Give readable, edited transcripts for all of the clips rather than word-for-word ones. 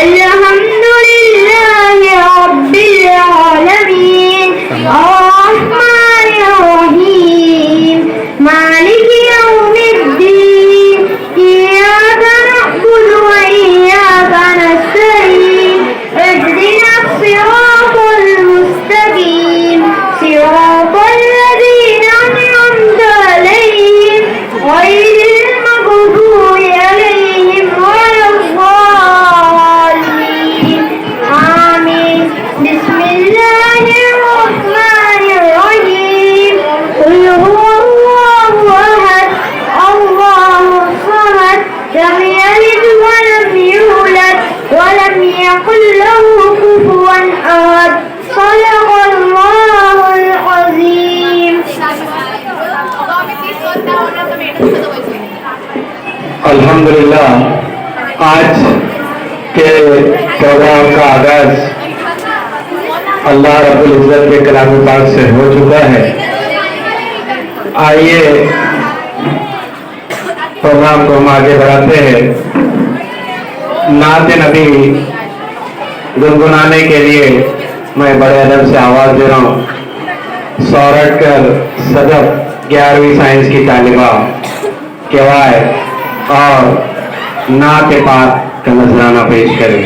अल्हम्दुलिल्लाहि रब्बिल आलमीन अर्रहमानिर रहीम मालिकि यौमिद्दीन इय्याका नअबुदु व इय्याका नस्तईन इहदिनास सिरातल मुस्तकीम सिरातल लज़ीना अन'अमता अलैहिम गैरिल मग़दूबि अलैहिम वलद्दाल्लीन आमीन बिस्मिल्लाहिर रहमानिर रहीम कुल हुवल्लाहु अहद अल्लाहुस समद लम यलिद व लम यूलद व लम यकुल लहु कुफुवन अहद सदक़ल्लाहुल अज़ीम। अल्हम्दुलिल्लाह, आज के प्रोग्राम का आगाज अल्लाह रब्बुल इज्जत के कलाम पाक से हो चुका है। आइए प्रोग्राम को हम आगे बढ़ाते हैं। नात नबी गुनगुनाने के लिए मैं बड़े अदब से आवाज दे रहा हूँ। सौरठ कर सदफ 11वीं साइंस की तालिबा केवाय और नात पाक का नजराना पेश करें।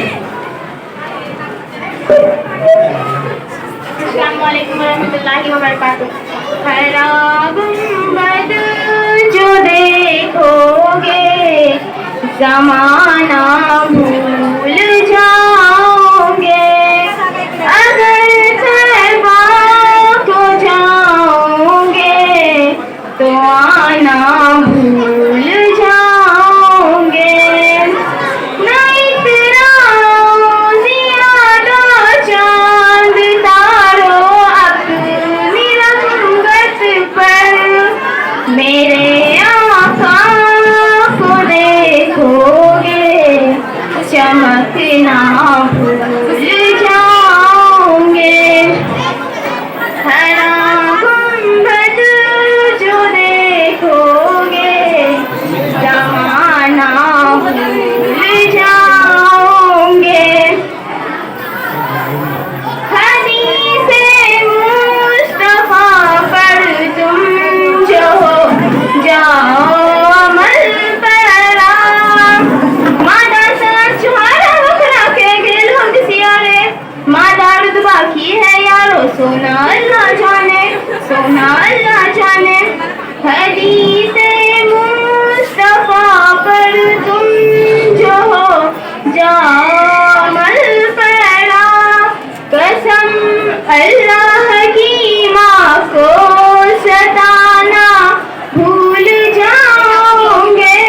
अस्सलामुअलैकुम वरहमतुल्लाहि वबरकातुहू। हरा गुंबद जो देखोगे ज़माना भूल जाओगे, अगर तैबा को जाओगे तो आना भूल जाओगे। नहीं तेरा ज़ियादा चांद तारो अपनी रंगत पर, मेरे आका को देखोगे चमकना भूल जाओगे। हरा गुंबद जो देखोगे ज़माना भूल जाओगे। हदीसे मुस्तफा पर तुम जो जाओ अमल परा, मादा सच हमारा वखरा के गिल हम सियारे, मादा रुतबा की है यारो सोना अल्लाह जाने, सोना अल्लाह जाने। हदीसे मुस्तफा पर तुम जो जाओ अमल परा, कसम अल्लाह की माँ को सताना भूल जाओगे।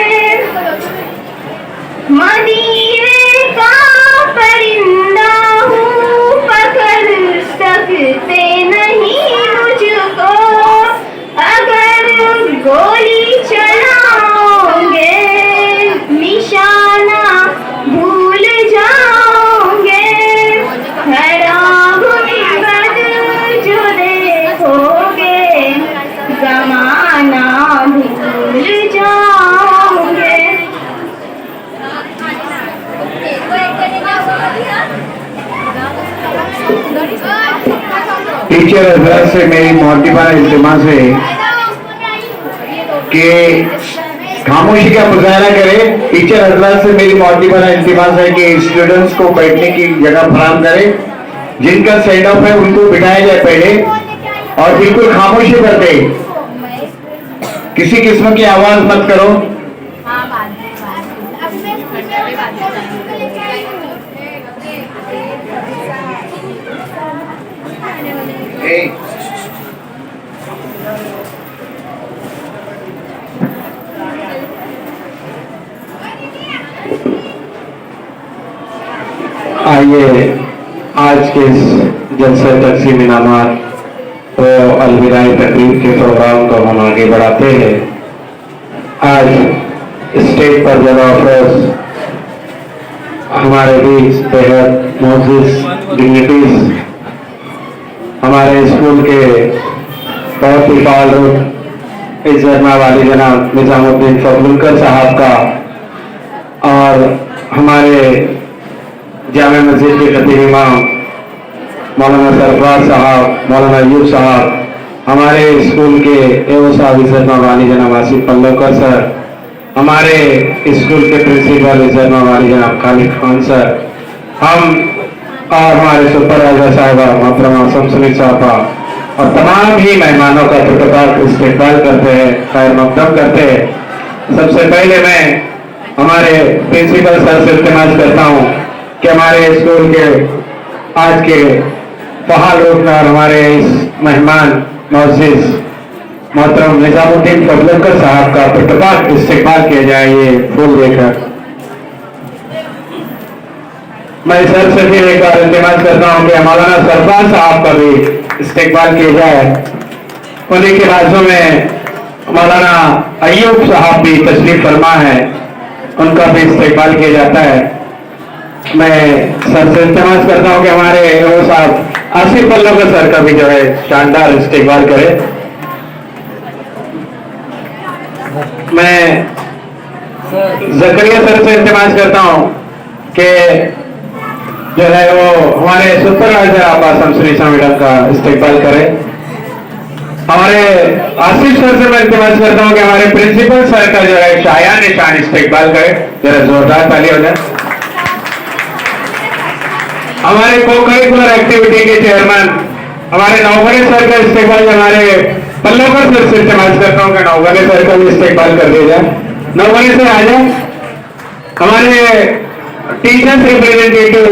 मदीने का परिंदा हूँ पकड़ सकते नहीं मुझको, अगर गोली चलाओगे निशाना भूल जाओगे। हरा गुंबद जो देखोगे ज़माना भूल जाओगे। टीचर हजरत से मेरी मोहब्बत इल्तिमास है कि खामोशी का मुजाहरा करें। टीचर हजरत से मेरी मोहब्बत इल्तिमास है कि स्टूडेंट्स को बैठने की जगह फराहम करें। जिनका सेंड ऑफ है उनको बिठाया जाए पहले और बिल्कुल खामोशी कर दे, किसी किस्म की आवाज मत करो। आइए आज के इस जलसे तकसीम इनामात तो अलविदाई तकरीब के प्रोग्राम को हम आगे बढ़ाते हैं। आज स्टेज पर जगह अफरोज हमारे बीच बेहद मोअज़्ज़िज़ डिग्निटीज हमारे स्कूल के बहुत ही फाल इज्जत वाली जनाब निजामुद्दीन फजलुल्कर साहब का और हमारे जामे मस्जिद के खतीब इमाम मौलाना सरफराज साहब, मौलाना अयूब साहब, हमारे स्कूल के एओ साहब इज्जत वाली जनाब आसिफ पल्लवकर सर, हमारे स्कूल के प्रिंसिपल इज्जत वाली जनाब खालिद खान सर, हम और हमारे सुपरवाइजर साहिबा मोहतरमा शमसुनी साहबा और तमाम ही मेहमानों का फुटपाथ इस्तेमाल करते हैं, खैर मकदम करते हैं। सबसे पहले मैं हमारे प्रिंसिपल सर से इल्तिमास करता हूँ कि हमारे स्कूल के आज के फहाल रुकन और हमारे इस मेहमान मोअज़्ज़िज़ मोहतरम निजामुद्दीन पल्लवकर साहब का फुटपाथ इस्तेमाल किया जाए। ये फूल देकर मैं सर से फिर एक बार इल्तिमास करता हूँ कि मौलाना सरफराज साहब का भी इस्तेमाल किया जाए। उन्हीं के बाजू में मौलाना अयूब साहब भी तशरीफ फरमा है, उनका भी इस्तेमाल किया जाता है। मैं सर से इल्तिमास करता हूँ कि हमारे वो साहब आसिफ पल्लवकर सर का भी जो है शानदार इस्तेमाल करे। मैं जकरिया सर से इल्तिमास करता हूँ कि जो है वो हमारे सुपरवाइजर आबाद शमसुनी मैडम का इस्तेमाल करे। हमारे आसिफ सर से मैं इल्तिमास करता हूँ कि हमारे प्रिंसिपल सर का जो है शायान निशान इस्तेमाल करे। जरा जोरदार ताली हो जाए। हमारे को करिकुलर एक्टिविटी के चेयरमैन हमारे नौगरे सर का इस्तेमाल हमारे पल्लवकर सर से इस्तेमाल करता हूँ कि नौगरे सर का भी इस्तेमाल कर दिया जाए। नौगरे सर आ जाए। हमारे टीचर्स रिप्रेजेंटेटिव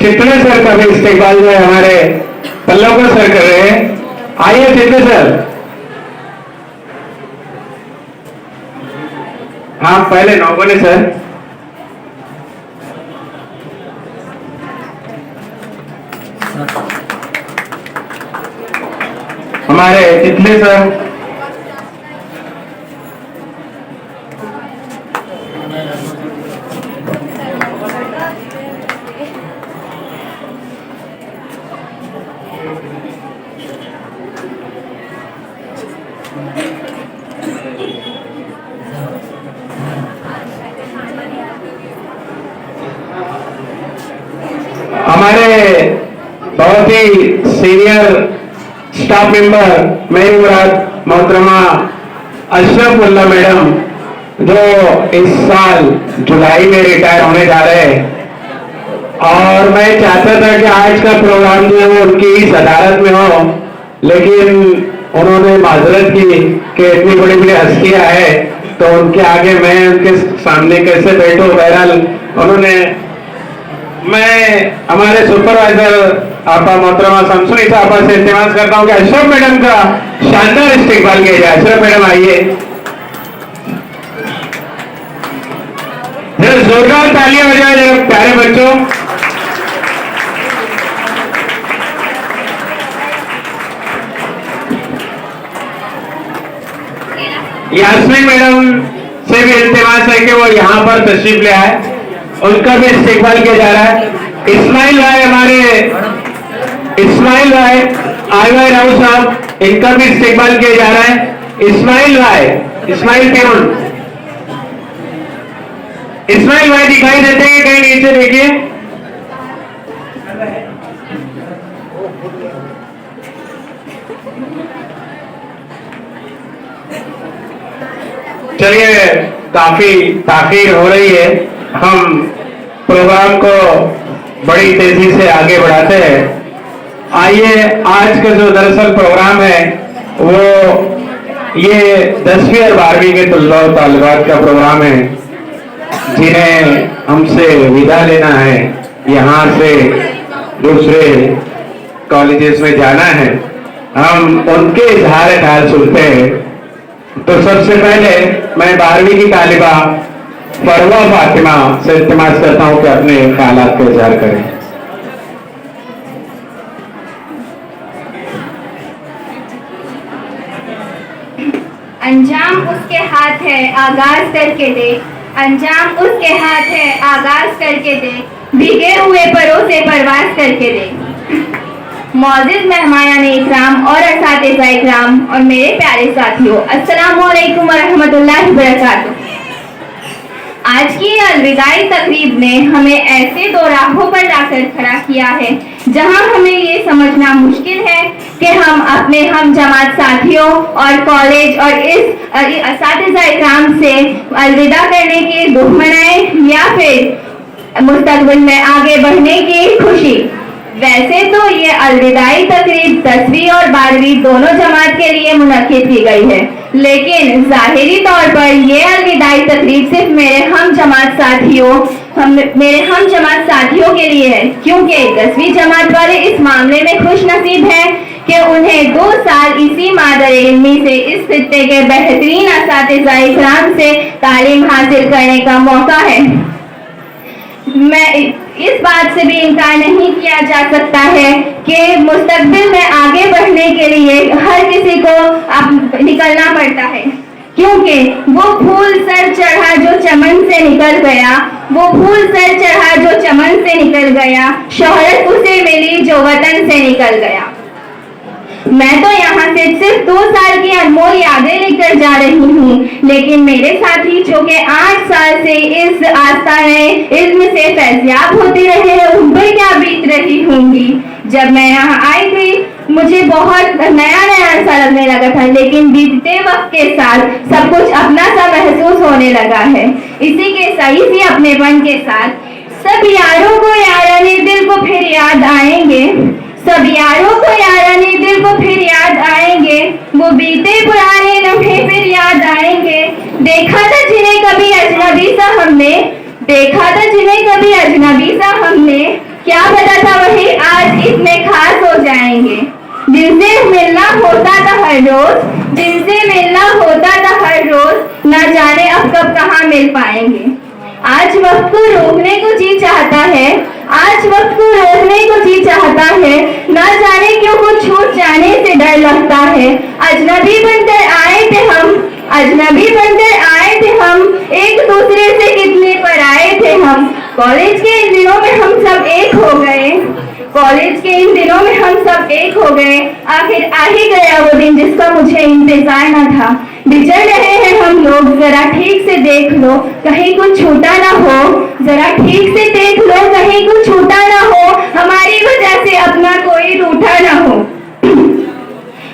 चित्रे सर का भी इस्तेमाल जो है हमारे पल्लवकर सर कर रहे हैं। आइए चित्रे सर। हाँ पहले नौगरे सर। हमारे चित्रे सर, हमारे बहुत ही सीनियर स्टाफ मेंबर मेरी मुराद मोहतरमा अशरफुल्ला मैडम जो इस साल जुलाई में रिटायर होने जा रहे हैं, और मैं चाहता था कि आज का प्रोग्राम जो है वो उनकी ही सदारत में हो, लेकिन उन्होंने माजरत की कि इतनी बड़ी बड़ी हस्तियां है तो उनके आगे मैं उनके सामने कैसे बैठूं। बहरहाल उन्होंने, मैं हमारे सुपरवाइजर आपा मोहतरमा शमसुनी साहबा से इल्तिमास करता हूँ कि अशरफ मैडम का शानदार इस्तेमाल किया जाए। अशरफ मैडम आइए। जोरदार तालियां हो जाए जरा प्यारे बच्चों। यास्मीन मैडम से भी इल्तिमास है कि वो यहाँ पर तशरीफ ले आए, उनका भी इस्तेमाल किया जा रहा है। इस्माइल भाई, हमारे इस्माइल भाई आईवाई राव साहब, इनका भी इस्तेमाल किया जा रहा है। इस्माइल भाई, इस्माइल प्यून, इस्माइल भाई दिखाई देते हैं कहीं नीचे देखिए। चलिए काफी ताखीर हो रही है, हम प्रोग्राम को बड़ी तेजी से आगे बढ़ाते हैं। आइए, आज का जो दरअसल प्रोग्राम है वो ये 10वीं और 12वीं के तुल्ला और तालिबात का प्रोग्राम है, जिन्हें हमसे विदा लेना है, यहाँ से दूसरे कॉलेजेस में जाना है। हम उनके इजहार ख्याल सुनते हैं। तो सबसे पहले मैं 12वीं की तालिबा फरवा फातिमा से इल्तिमास करता हूँ कि अपने ख्यालात का इजहार करें। अंजाम उसके हाथ है आगाज करके देख, अंजाम उसके हाथ है आगाज करके देख, भीगे हुए परों से परवाज करके देख। मौजूद मेहमानान इकराम और असातिज़ा इकराम और मेरे प्यारे साथियों, अस्सलामु अलैकुम व रहमतुल्लाहि व बरकातुहू। आज की अलविदाई तकरीब ने हमें ऐसे दो राहों पर लाकर खड़ा किया है जहां हमें ये समझना मुश्किल है कि हम अपने हम जमात साथियों और कॉलेज और इस असातिज़ा इकराम से अलविदा करने के दुख मनाएं या फिर मुस्तकबिल में आगे बढ़ने की खुशी। वैसे तो ये अलविदाई तकरीब 10वीं और 12वीं दोनों जमात के लिए मुनक्किद की गई है, लेकिन जाहिरी तौर पर ये अलविदाई तकरीब सिर्फ मेरे हम जमात साथियों के लिए है, क्योंकि 10वीं जमात वाले इस मामले में खुश नसीब हैं कि उन्हें 2 साल इसी मादर इल्मी से इस खित्ते के बेहतरीन असातिज़ा इकराम से तालीम हासिल करने का मौका है। मैं इस बात से भी इनकार नहीं किया जा सकता है कि मुस्तकबिल में आगे बढ़ने के लिए हर किसी को निकलना पड़ता है, क्योंकि वो फूल सर चढ़ा जो चमन से निकल गया, वो फूल सर चढ़ा जो चमन से निकल गया, शोहरत उसे मिली जो वतन से निकल गया। मैं तो यहाँ से सिर्फ 2 साल की अनमोल यादें लेकर जा रही हूँ, लेकिन मेरे साथी जो कि 8 साल से इस आस्ताने इल्म से फैज़याब होते रहे हैं, उन पर क्या बीत रही होंगी। जब मैं यहाँ आई थी मुझे बहुत नया सा लगने लगा था, लेकिन बीतते वक्त के साथ सब कुछ अपना सा महसूस होने लगा है। इसी के सही सी अपनेपन के साथ सब यारों को याराने दिल को फिर याद आएंगे, सब यारों को याराने दिल को फिर याद आएंगे, वो बीते पुराने लम्हे फिर याद आएंगे। देखा था जिन्हें कभी अजनबी सा हमने, देखा था जिन्हें कभी अजनबी सा हमने, क्या पता था वही आज इतने खास हो जाएंगे। दिल से मिलना होता था हर रोज, दिल से मिलना होता था हर रोज, ना जाने अब कब कहाँ मिल पाएंगे। आज वक्त को रोकने को जी चाहता है, आज वक्त को रोकने को जी चाहता है, ना जाने क्यों कुछ छूट जाने से डर लगता है। अजनबी बनकर आए थे हम, अजनबी बनकर आए थे हम, एक दूसरे से कितने पर आए थे हम। कॉलेज के इन दिनों में हम सब एक हो गए, कॉलेज के इन दिनों में हम सब एक हो गए। आखिर आ ही गया वो दिन जिसका मुझे इंतजार न था। बिछड़ रहे हैं हम लोग, जरा ठीक से देख लो कहीं कुछ छूटा ना हो, जरा ठीक से देख लो कहीं कुछ छूटा ना हो, हमारी वजह से अपना कोई रूठा ना हो।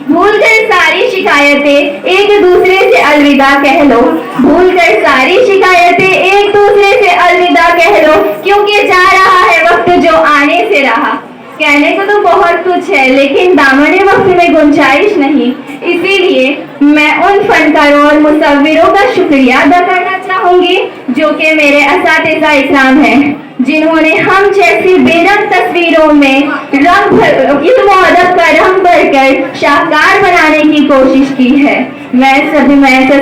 भूल कर सारी शिकायतें एक दूसरे से अलविदा कह लो, भूल कर सारी शिकायतें एक दूसरे से अलविदा कह लो, क्योंकि जा रहा है वक्त जो आने से रहा। कहने को तो बहुत कुछ है, लेकिन दामने वक्त में गुंजाइश नहीं। इसीलिए मैं उन फनकारों और मुसव्विरों का शुक्रिया अदा करना चाहूंगी जो कि मेरे असातिज़ा इकराम हैं, जिन्होंने हम जैसी बेरंग तस्वीरों में रंग इल्म और अदब का रंग भरकर शाहकार बनाने की कोशिश की है। मैं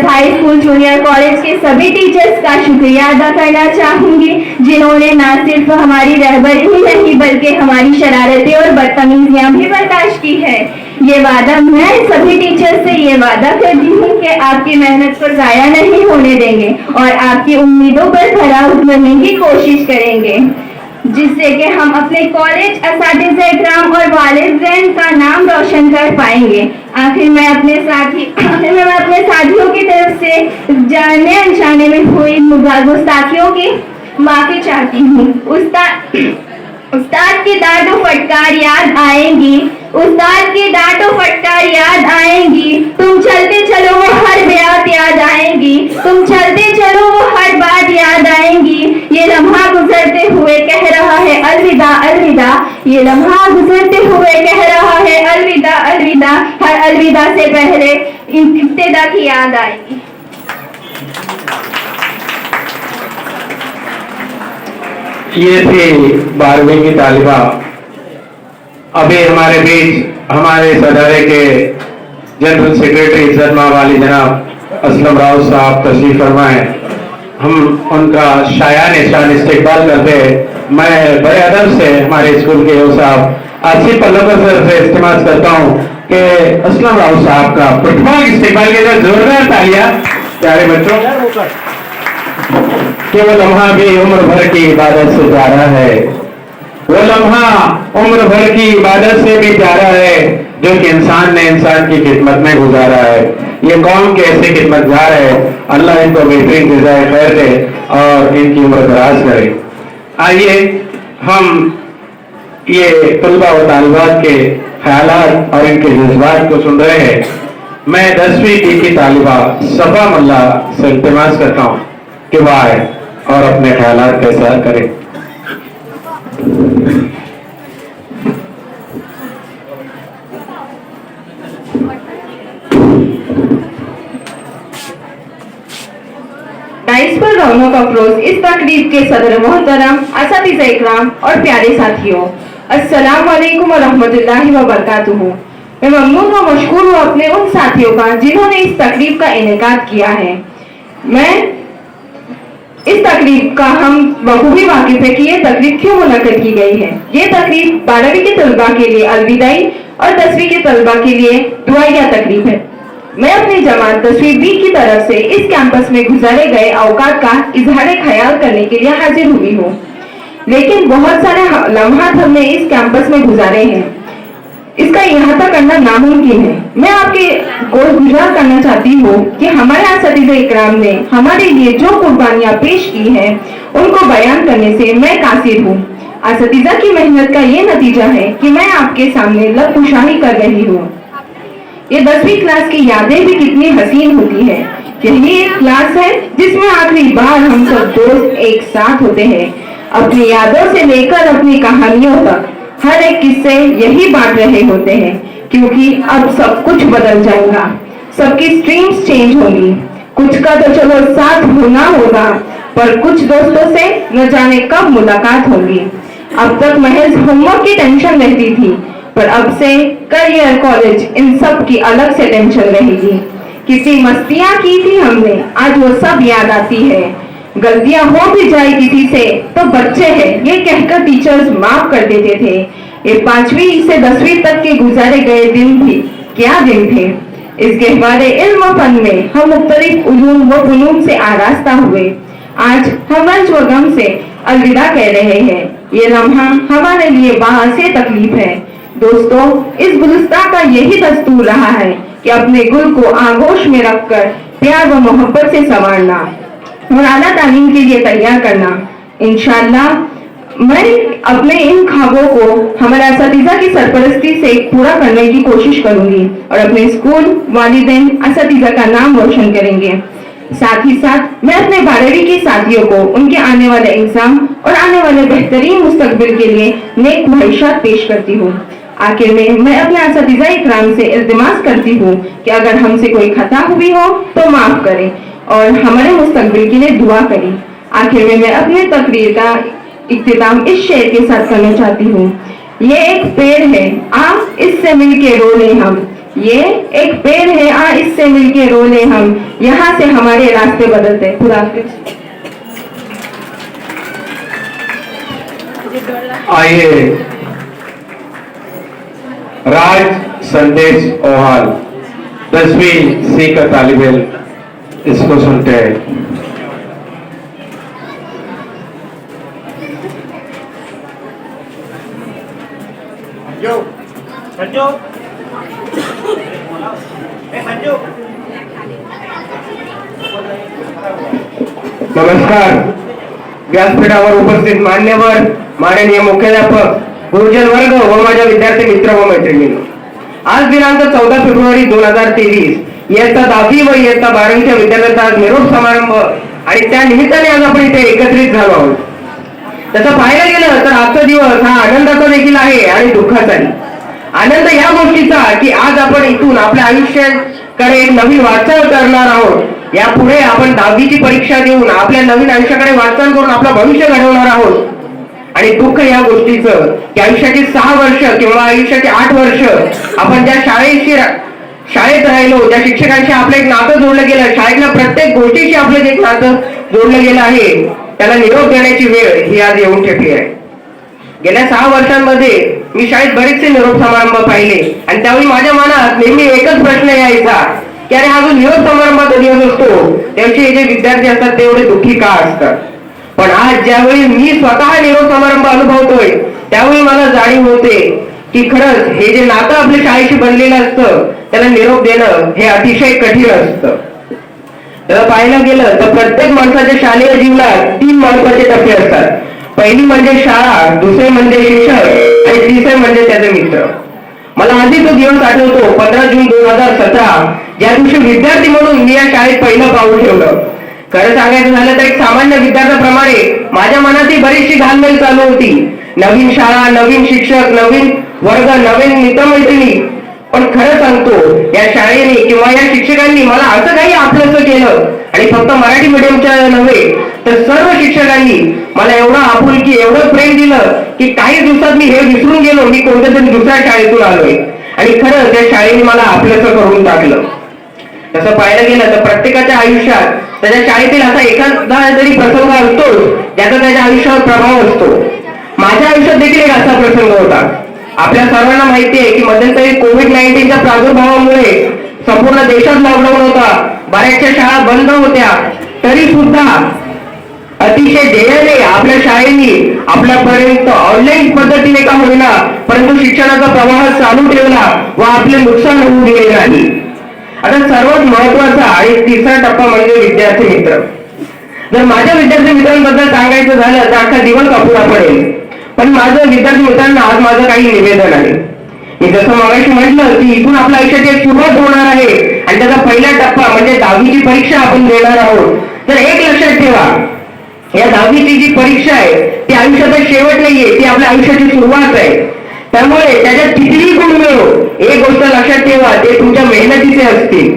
हाई स्कूल जूनियर कॉलेज के सभी टीचर्स का शुक्रिया अदा करना चाहूंगी, जिन्होंने न सिर्फ हमारी रहबरी ही नहीं बल्कि हमारी शरारतें और बदतमीजियां भी बर्दाश्त की है। ये वादा मैं सभी टीचर्स से ये वादा करती हूँ कि आपकी मेहनत को जाया नहीं होने देंगे और आपकी उम्मीदों पर खरा उतरने की कोशिश करेंगे, जिससे कि हम अपने कॉलेज असातिज़ा इकराम और वालिदैन का नाम रोशन कर पाएंगे। आखिर मैं अपने साथियों की तरफ से जाने अनजाने में हुई गुस्ताखियों की माफी चाहती हूँ। उस्ताद की डांटो फटकार याद आएंगी, उस्ताद की डांटो फटकार याद आएंगी, तुम चलते चलो वो हर बात याद आएंगी, तुम चलते चलो वो हर बात याद आएंगी। ये लम्हा गुजरते हुए कह रहा है अलविदा अलविदा, ये लम्हा गुजरते हुए कह रहा है अलविदा अलविदा, हर अलविदा से पहले इब्तिदा की याद आएगी। ये थी 12वीं की तालिबा। अभी हमारे बीच हमारे इस अदारे के जनरल सेक्रेटरी इज्जत वाली जनाब असलम राव साहब तशरीफ फरमाए। हम उनका शायान शान इस्तेकबाल करते हैं। मैं बड़े अदब से हमारे स्कूल के साहब आसिफ पल्लव से इस्तेमाल करता हूँ कि असलम राव साहब का प्रतिभा इस्तेकबाल के लिए जोरदार तालियां। प्यारे बच्चों, केवल लम्हा भी उम्र भर की इबादत से जा रहा है, वो लम्हा उम्र भर की इबादत से भी प्यारा है जो कि इंसान ने इंसान की खिदमत में गुजारा है। ये कौम के ऐसे खिदमतगार है, अल्लाह इनको बेहतरीन जज़ाए खैर दे और इनकी उम्र दराज करे। आइए हम ये तलबा व तालिबात के ख्यालात और इनके जज्बात को सुन रहे हैं। मैं 10वीं की तालिबा सफा मुल्ला से इल्तिमास करता हूँ कि वह आए और अपने ख्यालात का इज़हार करें। डाइस पर रौनक अफरोज इस तकरीब के सदर मोहतरम, असातिज़ा इकराम और प्यारे साथियों, अस्सलाम वालेकुम व रहमतुल्लाहि व बरकातुहू। मैं ममनून व मशकूर हूँ अपने उन साथियों का जिन्होंने इस तकरीब का इनेकाद किया है। मैं इस तकरीब का हम बखूबी वाकिफ है कि ये तकरीब क्यों मुनक्किद की गई है। ये तकरीब 12वीं के तलबा के लिए अलविदाई और 10वीं के तलबा के लिए दुआया तकरीब है। मैं अपनी जमात 10वीं बी की तरफ से इस कैंपस में गुजारे गए औकात का इजहार ख्याल करने के लिए हाजिर हुई हूँ, लेकिन बहुत सारे लम्हात हमने इस कैंपस में गुजारे हैं, इसका इहाता करना नामुमकिन है। मैं आपके गुजार करना चाहती हूँ कि हमारे असातिज़ा इकराम ने हमारे लिए जो कुर्बानियाँ पेश की हैं उनको बयान करने से मैं कासिर हूँ। असातिज़ा की मेहनत का ये नतीजा है कि मैं आपके सामने लबकुशाही कर रही हूँ। ये 10वीं क्लास की यादें भी कितनी हसीन होती है। यही एक क्लास है जिसमें आखिरी बार हम सब दोस्त एक साथ होते हैं। अपनी यादों से लेकर अपनी कहानियों तक हर एक किस्से यही बांट रहे होते हैं, क्योंकि अब सब कुछ बदल जाएगा, सबकी स्ट्रीम्स चेंज होंगी। कुछ का तो चलो साथ होना होगा, पर कुछ दोस्तों से न जाने कब मुलाकात होगी। अब तक महज होमवर्क की टेंशन रहती थी, पर अब से करियर, कॉलेज, इन सब की अलग से टेंशन रहेगी। कितनी मस्तियां की थी हमने, आज वो सब याद आती है। गलतियां हो भी जाए किसी से तो बच्चे हैं ये कहकर टीचर्स माफ कर देते थे। ये 5वीं से 10वीं तक के गुजारे गए दिन भी क्या दिन थे। इस गहवारे इल्म फन में हम मुख्तलिफ उलूम व फनून से आरास्ता हुए। आज हम रंज व गम से अलविदा कह रहे हैं। ये लम्हा हमारे लिए बाहसे तकलीफ है। दोस्तों, इस गुलिस्तान का यही दस्तूर रहा है कि अपने गुल को आगोश में रखकर प्यार व मोहब्बत से संवारना और आला तालीम के लिए तैयार करना। इंशाअल्लाह मैं अपने इन ख्वाबों को हमारे असातिज़ा की सरपरस्ती से पूरा करने की कोशिश करूंगी और अपने स्कूल, वालिदैन, असातिज़ा का नाम रोशन करेंगे। साथ ही साथ मैं अपने 12वीं के साथियों को उनके आने वाले एग्जाम और आने वाले बेहतरीन मुस्तकबिल के लिए नेक ख्वाहिशात पेश करती हूँ। आखिर में मैं अपने असातिज़ा इकराम से इल्तिमास करती हूँ कि अगर हमसे कोई खता हुई हो तो माफ करें और हमारे मुस्तकबिल के लिए दुआ करें। आखिर में मैं अपने तकरीर का इख्तिताम इस शेर के साथ करना चाहती हूँ। ये एक पेड़ है, आ इससे मिलके रो ले हम। ये एक पेड़ है, आ इससे मिलके रो ले हम। यहाँ से हमारे रास्ते बदलते। खुदा हाफिज। आइए राज संदेश ओहाल 10वीं सी का तालिब इल्म, इसको सुनते हैं। नमस्कार. व्यासपीठावर उपस्थित मान्यवर, माननीय मुख्याध्यापक, गुरुजन वर्ग व माझ्या विद्यार्थी मित्र व मैत्रिणींनो, आज दिनांक 14 फेब्रुवारी 2023 इयत्ता 10वी व इयत्ता 12वीच्या विद्यार्थ्यांचा आज निरोप समारंभ आणि त्या निमित्ताने आज आपण इथे एकत्रित झालो आहोत. तसं पाहायला गेलं तर आजचा दिवस हा आनंदाचा देखील आहे आणि दुःखाचाही. आनंद या गोष्टीचा की आज आपण इथून आपल्या आयुष्याकडे एक नवीन वाटचाल करणार आहोत. यापुढे आपण 10वीची परीक्षा देऊन आपल्या नवीन आयुष्याकडे वाटचाल करून आपलं भविष्य घडवणार आहोत. आणि दुःख या गोष्टीचं की आयुष्याची 6 वर्ष किंवा आयुष्याची 8 वर्ष आपण ज्या शाळेत राहिलो, ज्या शिक्षकांशी आपलं एक नातं जोडलं गेलं, शाळेतल्या प्रत्येक गोष्टीशी आपलं जे एक नातं जोडलं गेलं आहे, त्याला निरोप देण्याची वेळ ही आज येऊन ठेपली आहे. गेल्या 6 वर्षांमध्ये मी शाळेत बरेचसे निरोप समारंभ पाहिले आणि त्यावेळी माझ्या मनात नेहमी एकच प्रश्न यायचा की अरे हा जो निरोप समारंभाचा दिवस असतो त्यावेळी हे जे विद्यार्थी असतात ते एवढे दुःखी का असतात. पण आज ज्यावेळी मी स्वतः निरोप समारंभ अनुभवतोय त्यावेळी मला जाणीव होते की खरंच हे जे नातं आपल्या शाळेशी बनलेलं असतं त्याला निरोप देणं हे अतिशय कठीण असतं. त्याला पाहायला गेलं तर प्रत्येक माणसाच्या शालेय जीवनात 3 महत्वाचे टप्पे असतात. पहिली म्हणजे शाळा, दुसरे म्हणजे शिक्षक आणि तिसरे म्हणजे त्याचे मित्र. मला आधी तो दिवस आठवतो 15 जून 2017, ज्या दिवशी विद्यार्थी म्हणून मी या शाळेत पहिलं पाऊल ठेवलं. खरं सांगायचं झालं तर एक सामान्य विद्यार्थ्याप्रमाणे माझ्या मनातही बरीचशी घालमेल चालू होती. नवीन शाळा, नवीन शिक्षक, नवीन वर्ग, नवीन मित्रमैत्रिणी. पण खरं सांगतो या शाळेने किंवा या शिक्षकांनी मला असं काही आपलंसं केलं आणि फक्त मराठी मीडियमच्या नव्हे तर सर्व शिक्षकांनी मला एवढं आपुलकी, एवढं प्रेम दिलं की काही दिवसात मी हे विसरून गेलो मी कोणत्या तरी दुसऱ्या शाळेतून आलोय. आणि खरं त्या शाळेने मला आपलंसं करून टाकलं. तसं पाहायला गेलं तर प्रत्येकाच्या आयुष्यात त्याच्या शाळेतील असा एखादा तरी प्रसंग असतोच ज्याचा त्याच्या आयुष्यावर प्रभाव असतो. माझ्या आयुष्यात देखील एक असा प्रसंग होता. आपल्या सर्वांना माहिती आहे की मध्यंतरी कोविड-19च्या प्रादुर्भावामुळे संपूर्ण देशात लॉकडाऊन होता. बऱ्याचशा शाळा बंद होत्या. तरी सुद्धा अतिशय ध्येयाने आपल्या शाळेने आपल्यापर्यंत ऑनलाईन पद्धतीने का होईना परंतु शिक्षणाचा प्रवाह चालू ठेवला व आपले नुकसान होऊ दिले नाही. आता सर्वात महत्वाचा आणि तिसरा टप्पा म्हणजे विद्यार्थी मित्र. जर माझ्या विद्यार्थी मित्रांबद्दल सांगायचं झालं तर अख्खा दिवस अपुरा पडेल. पण माझं विद्यार्थी मित्रांना आज माझं काही निवेदन आहे. मी जसं मगाशी म्हटलं की इथून आपल्या आयुष्याची एक सुरुवात होणार आहे आणि त्याचा पहिला टप्पा म्हणजे 10वीची परीक्षा आपण देणार आहोत. तर एक लक्षात ठेवा, या 10वीची जी परीक्षा आहे ती आयुष्याचा शेवट नाहीये, ती आपल्या आयुष्याची सुरुवात आहे. त्यामुळे त्याच्यात कितीही गुण मिळो, एक गोष्ट लक्षात ठेवा, ते तुमच्या मेहनतीचे असतील,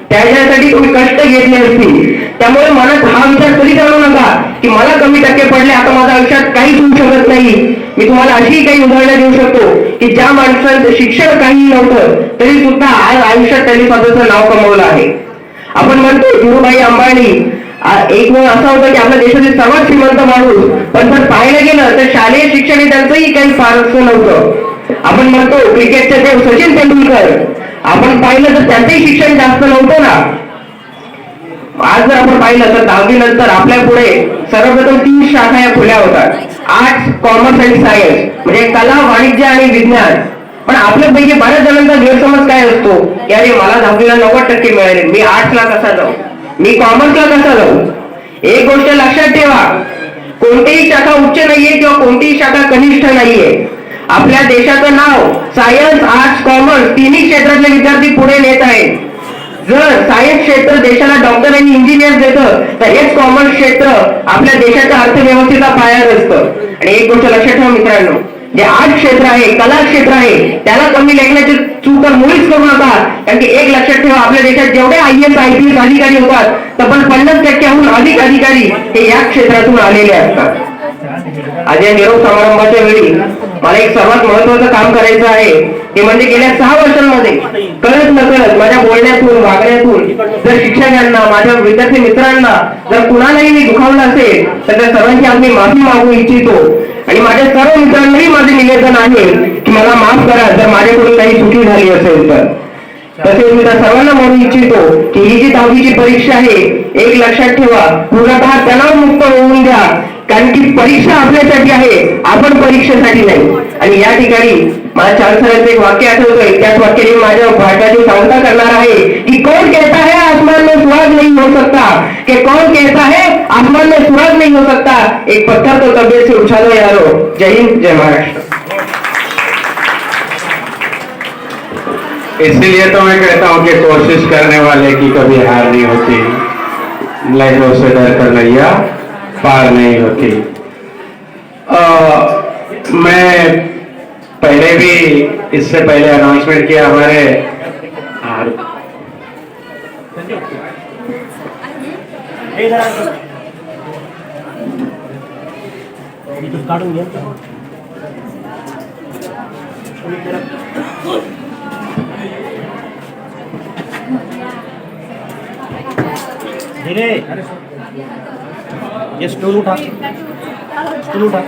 त्याच्यासाठी तुम्ही कष्ट घेतले असतील. त्यामुळे मनात हा विचार कधी करू नका की मला कमी टक्के पडले आता माझ्या आयुष्यात काहीच होऊ शकत नाही. मी तुम्हाला अशी काही उदाहरणं देऊ शकतो की ज्या माणसाचं शिक्षण काही नव्हतं तरी सुद्धा आज आयुष्यात त्यांनी स्वतःचं नाव कमवलं आहे. आपण म्हणतो धीरूभाई अंबानी एक वेळ असा होता की आपल्या देशातील सर्वात श्रीमंत माणूस, पण जर पाहायला गेलं तर शालेय शिक्षण त्यांचंही काही फारसं नव्हतं. आपण म्हणतो क्रिकेटचे देव सचिन तेंडुलकर, आपण पाहिलं तर त्यांचंही शिक्षण जास्त नव्हतं ना. आज जर आपण पाहिलं तर 10वी नंतर आपल्या पुढे सर्वप्रथम 3 शाखा या खुल्या होतात. आर्ट्स, कॉमर्स आणि सायन्स म्हणजे कला, वाणिज्य आणि विज्ञान. पण आपल्यापैकी बऱ्याच जणांचा गैरसमज काय असतो की अरे मला 10वीला 90% मिळाले, मी आर्ट्सला कसा जाऊ, मी कॉमर्सला कसा जाऊ. एक गोष्ट लक्षात ठेवा, कोणतीही शाखा उच्च नाहीये किंवा कोणतीही शाखा कनिष्ठ नाहीये. आपल्या देशाचं नाव सायन्स, आर्ट्स, कॉमर्स तिन्ही क्षेत्रातले विद्यार्थी पुढे नेत आहेत. जर सायन्स क्षेत्र देशाला डॉक्टर आणि इंजिनियर देतं तर हेच कॉमर्स क्षेत्र आपल्या देशाच्या अर्थव्यवस्थेचा पाया असतं. आणि एक गोष्ट लक्षात ठेवा मित्रांनो, जे आर्ट क्षेत्र आहे, कला क्षेत्र आहे, त्याला कमी लेखण्याची चूक तर मुळीच करू नका. कारण की एक लक्षात ठेवा, आपल्या देशात जेवढे IAS, IPS अधिकारी होतात तब्बल 50%हून अधिक अधिकारी हे या क्षेत्रातून आलेले असतात. आज या निरोप समारंभाच्या वेळी मला एक सर्वात महत्वाचं काम करायचं आहे, ते म्हणजे गेल्या 6 वर्षांमध्ये कळत नकळत माझ्या बोलण्यातून, वागण्यातून जर शिक्षकांना, माझ्या विद्यार्थी मित्रांना जर कुणालाही मी दुखावलं असेल तर त्या सर्वांची आज मी माफी मागू इच्छितो. आणि माझ्या सर्व मित्रांनाही माझे निवेदन आहे की मला माफ करा जर माझ्याकडून काही चुकी झाली असेल तर. तसेच मी त्या सर्वांना म्हणू इच्छितो की ही जी 10वीची परीक्षा आहे, एक लक्षात ठेवा, पूर्णतः तणावमुक्त होऊन द्या. कारण की परीक्षा आपल्यासाठी आहे, आपण परीक्षेसाठी नाही. आणि या ठिकाणी मला चान्सलरचं एक वाक्य आठवतंय, त्याच वाक्याने माझ्या भाषणाची सांगता करणार आहे की कौन कहता है आसमान में सुराग नहीं हो सकता, कि कौन कहता है आसमान में सुराग नहीं हो सकता, एक पत्थर तो तबीयत से उछालो यारो. जय हिंद, जय महाराष्ट्र. इसलिए तो मैं कहता हूँ कि कोशिश करने वाले की कभी हार नहीं होती, लहरों से डर कर नैया पार नहीं होती. मैं पहले भी इससे पहले अनाउंसमेंट किया हमारे धीरे ये स्टूल उठा, स्टूल उठा.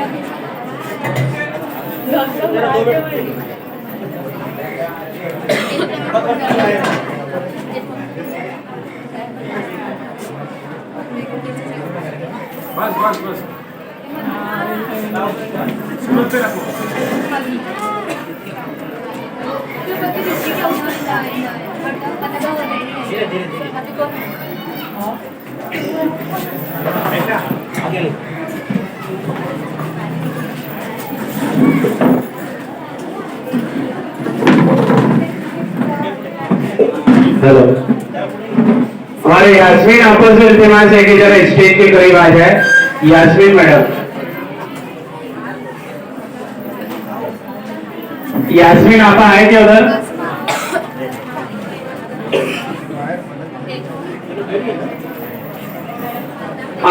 बस बस बस. धीरे धीरे धीरे आगे लो हेलो, हमारे यास्मीन आपस में इल्तिमास है कि जरा स्टेज के करीब आ जाए। यास्मीन मैडम, यास्मीन आपा आए क्या उधर?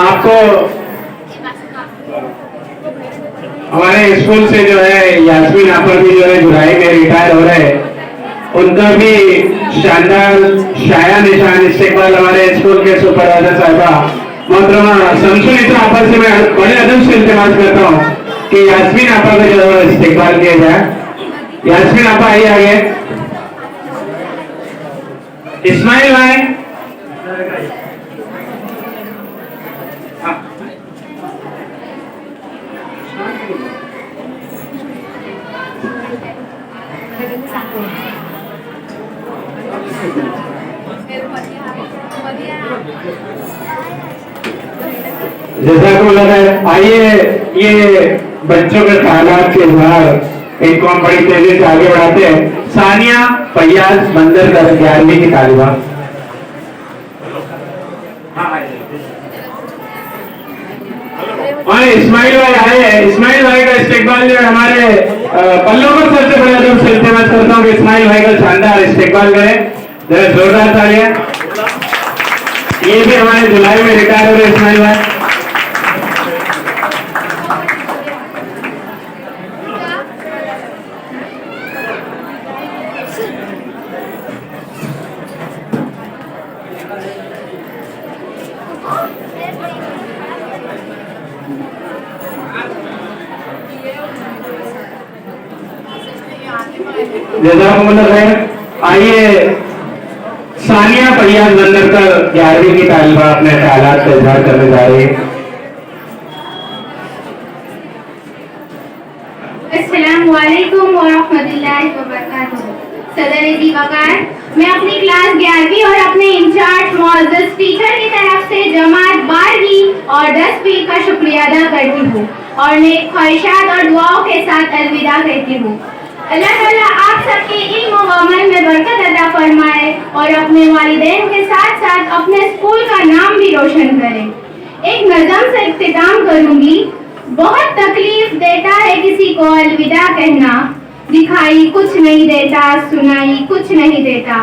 आपको हमारे स्कूल से जो है यास्मीन आपा भी जो है जुलाई में रिटायर हो रहे हैं, उनका भी शानदार शाया निशान इस्तेकबाल हमारे स्कूल के सुपरवाइजर साहिबा मोहतरमा शमसुल इत्रा आपा से मैं बड़े अदब से इल्तिमास करता हूँ कि यास्मीन आपा का जो है इस्तेकबाल किया जाए। यास्मीन आपा आइए आगे। इस्माइल भाई, जज़ाकुमुल्लाह खैर। आइए, ये बच्चों के ख्यालात के इजहार इनको हम बड़ी तेजी से आगे बढ़ाते हैं। सानिया फैयाज बंदर का 11वीं की तालिबा। और इस्माइल भाई आए हैं। इस्माइल भाई का इस्तेकबाल जो है हमारे पल्लों पर सबसे बड़े अदब से इल्तिमास करता हूँ कि इस्माइल भाई का शानदार इस्तेकबाल करें। जरा जोरदार तालियां। ये भी हमारे जुलाई में रिटायर हो रहे इस्माइल भाई। जज़ाकुमुल्लाह खैर। आइए, सानिया फैयाज बंदर का 11वीं की तालिबा अपने ख्यालात का इजहार करने जा रही है। अस्सलामु अलैकुम व रहमतुल्लाहि व बरकातुहू। सदर दीवाकार, मैं अपनी क्लास 11वीं और अपने इंचार्ज मुअज़्ज़ज़ टीचर की तरफ से जमात 12वीं और 10वीं का शुक्रिया अदा करती हूँ और नेक ख्वाहिशात और दुआओं के साथ अलविदा कहती हूँ। अल्लाह ताला आप सबके इल्म व अमल में बरकत अता फरमाए और अपने वालिदैन के साथ साथ अपने स्कूल का नाम भी रोशन करे। एक नज़म से इख्तिताम करूंगी। बहुत तकलीफ देता है किसी को अलविदा कहना, दिखाई कुछ नहीं देता, सुनाई कुछ नहीं देता,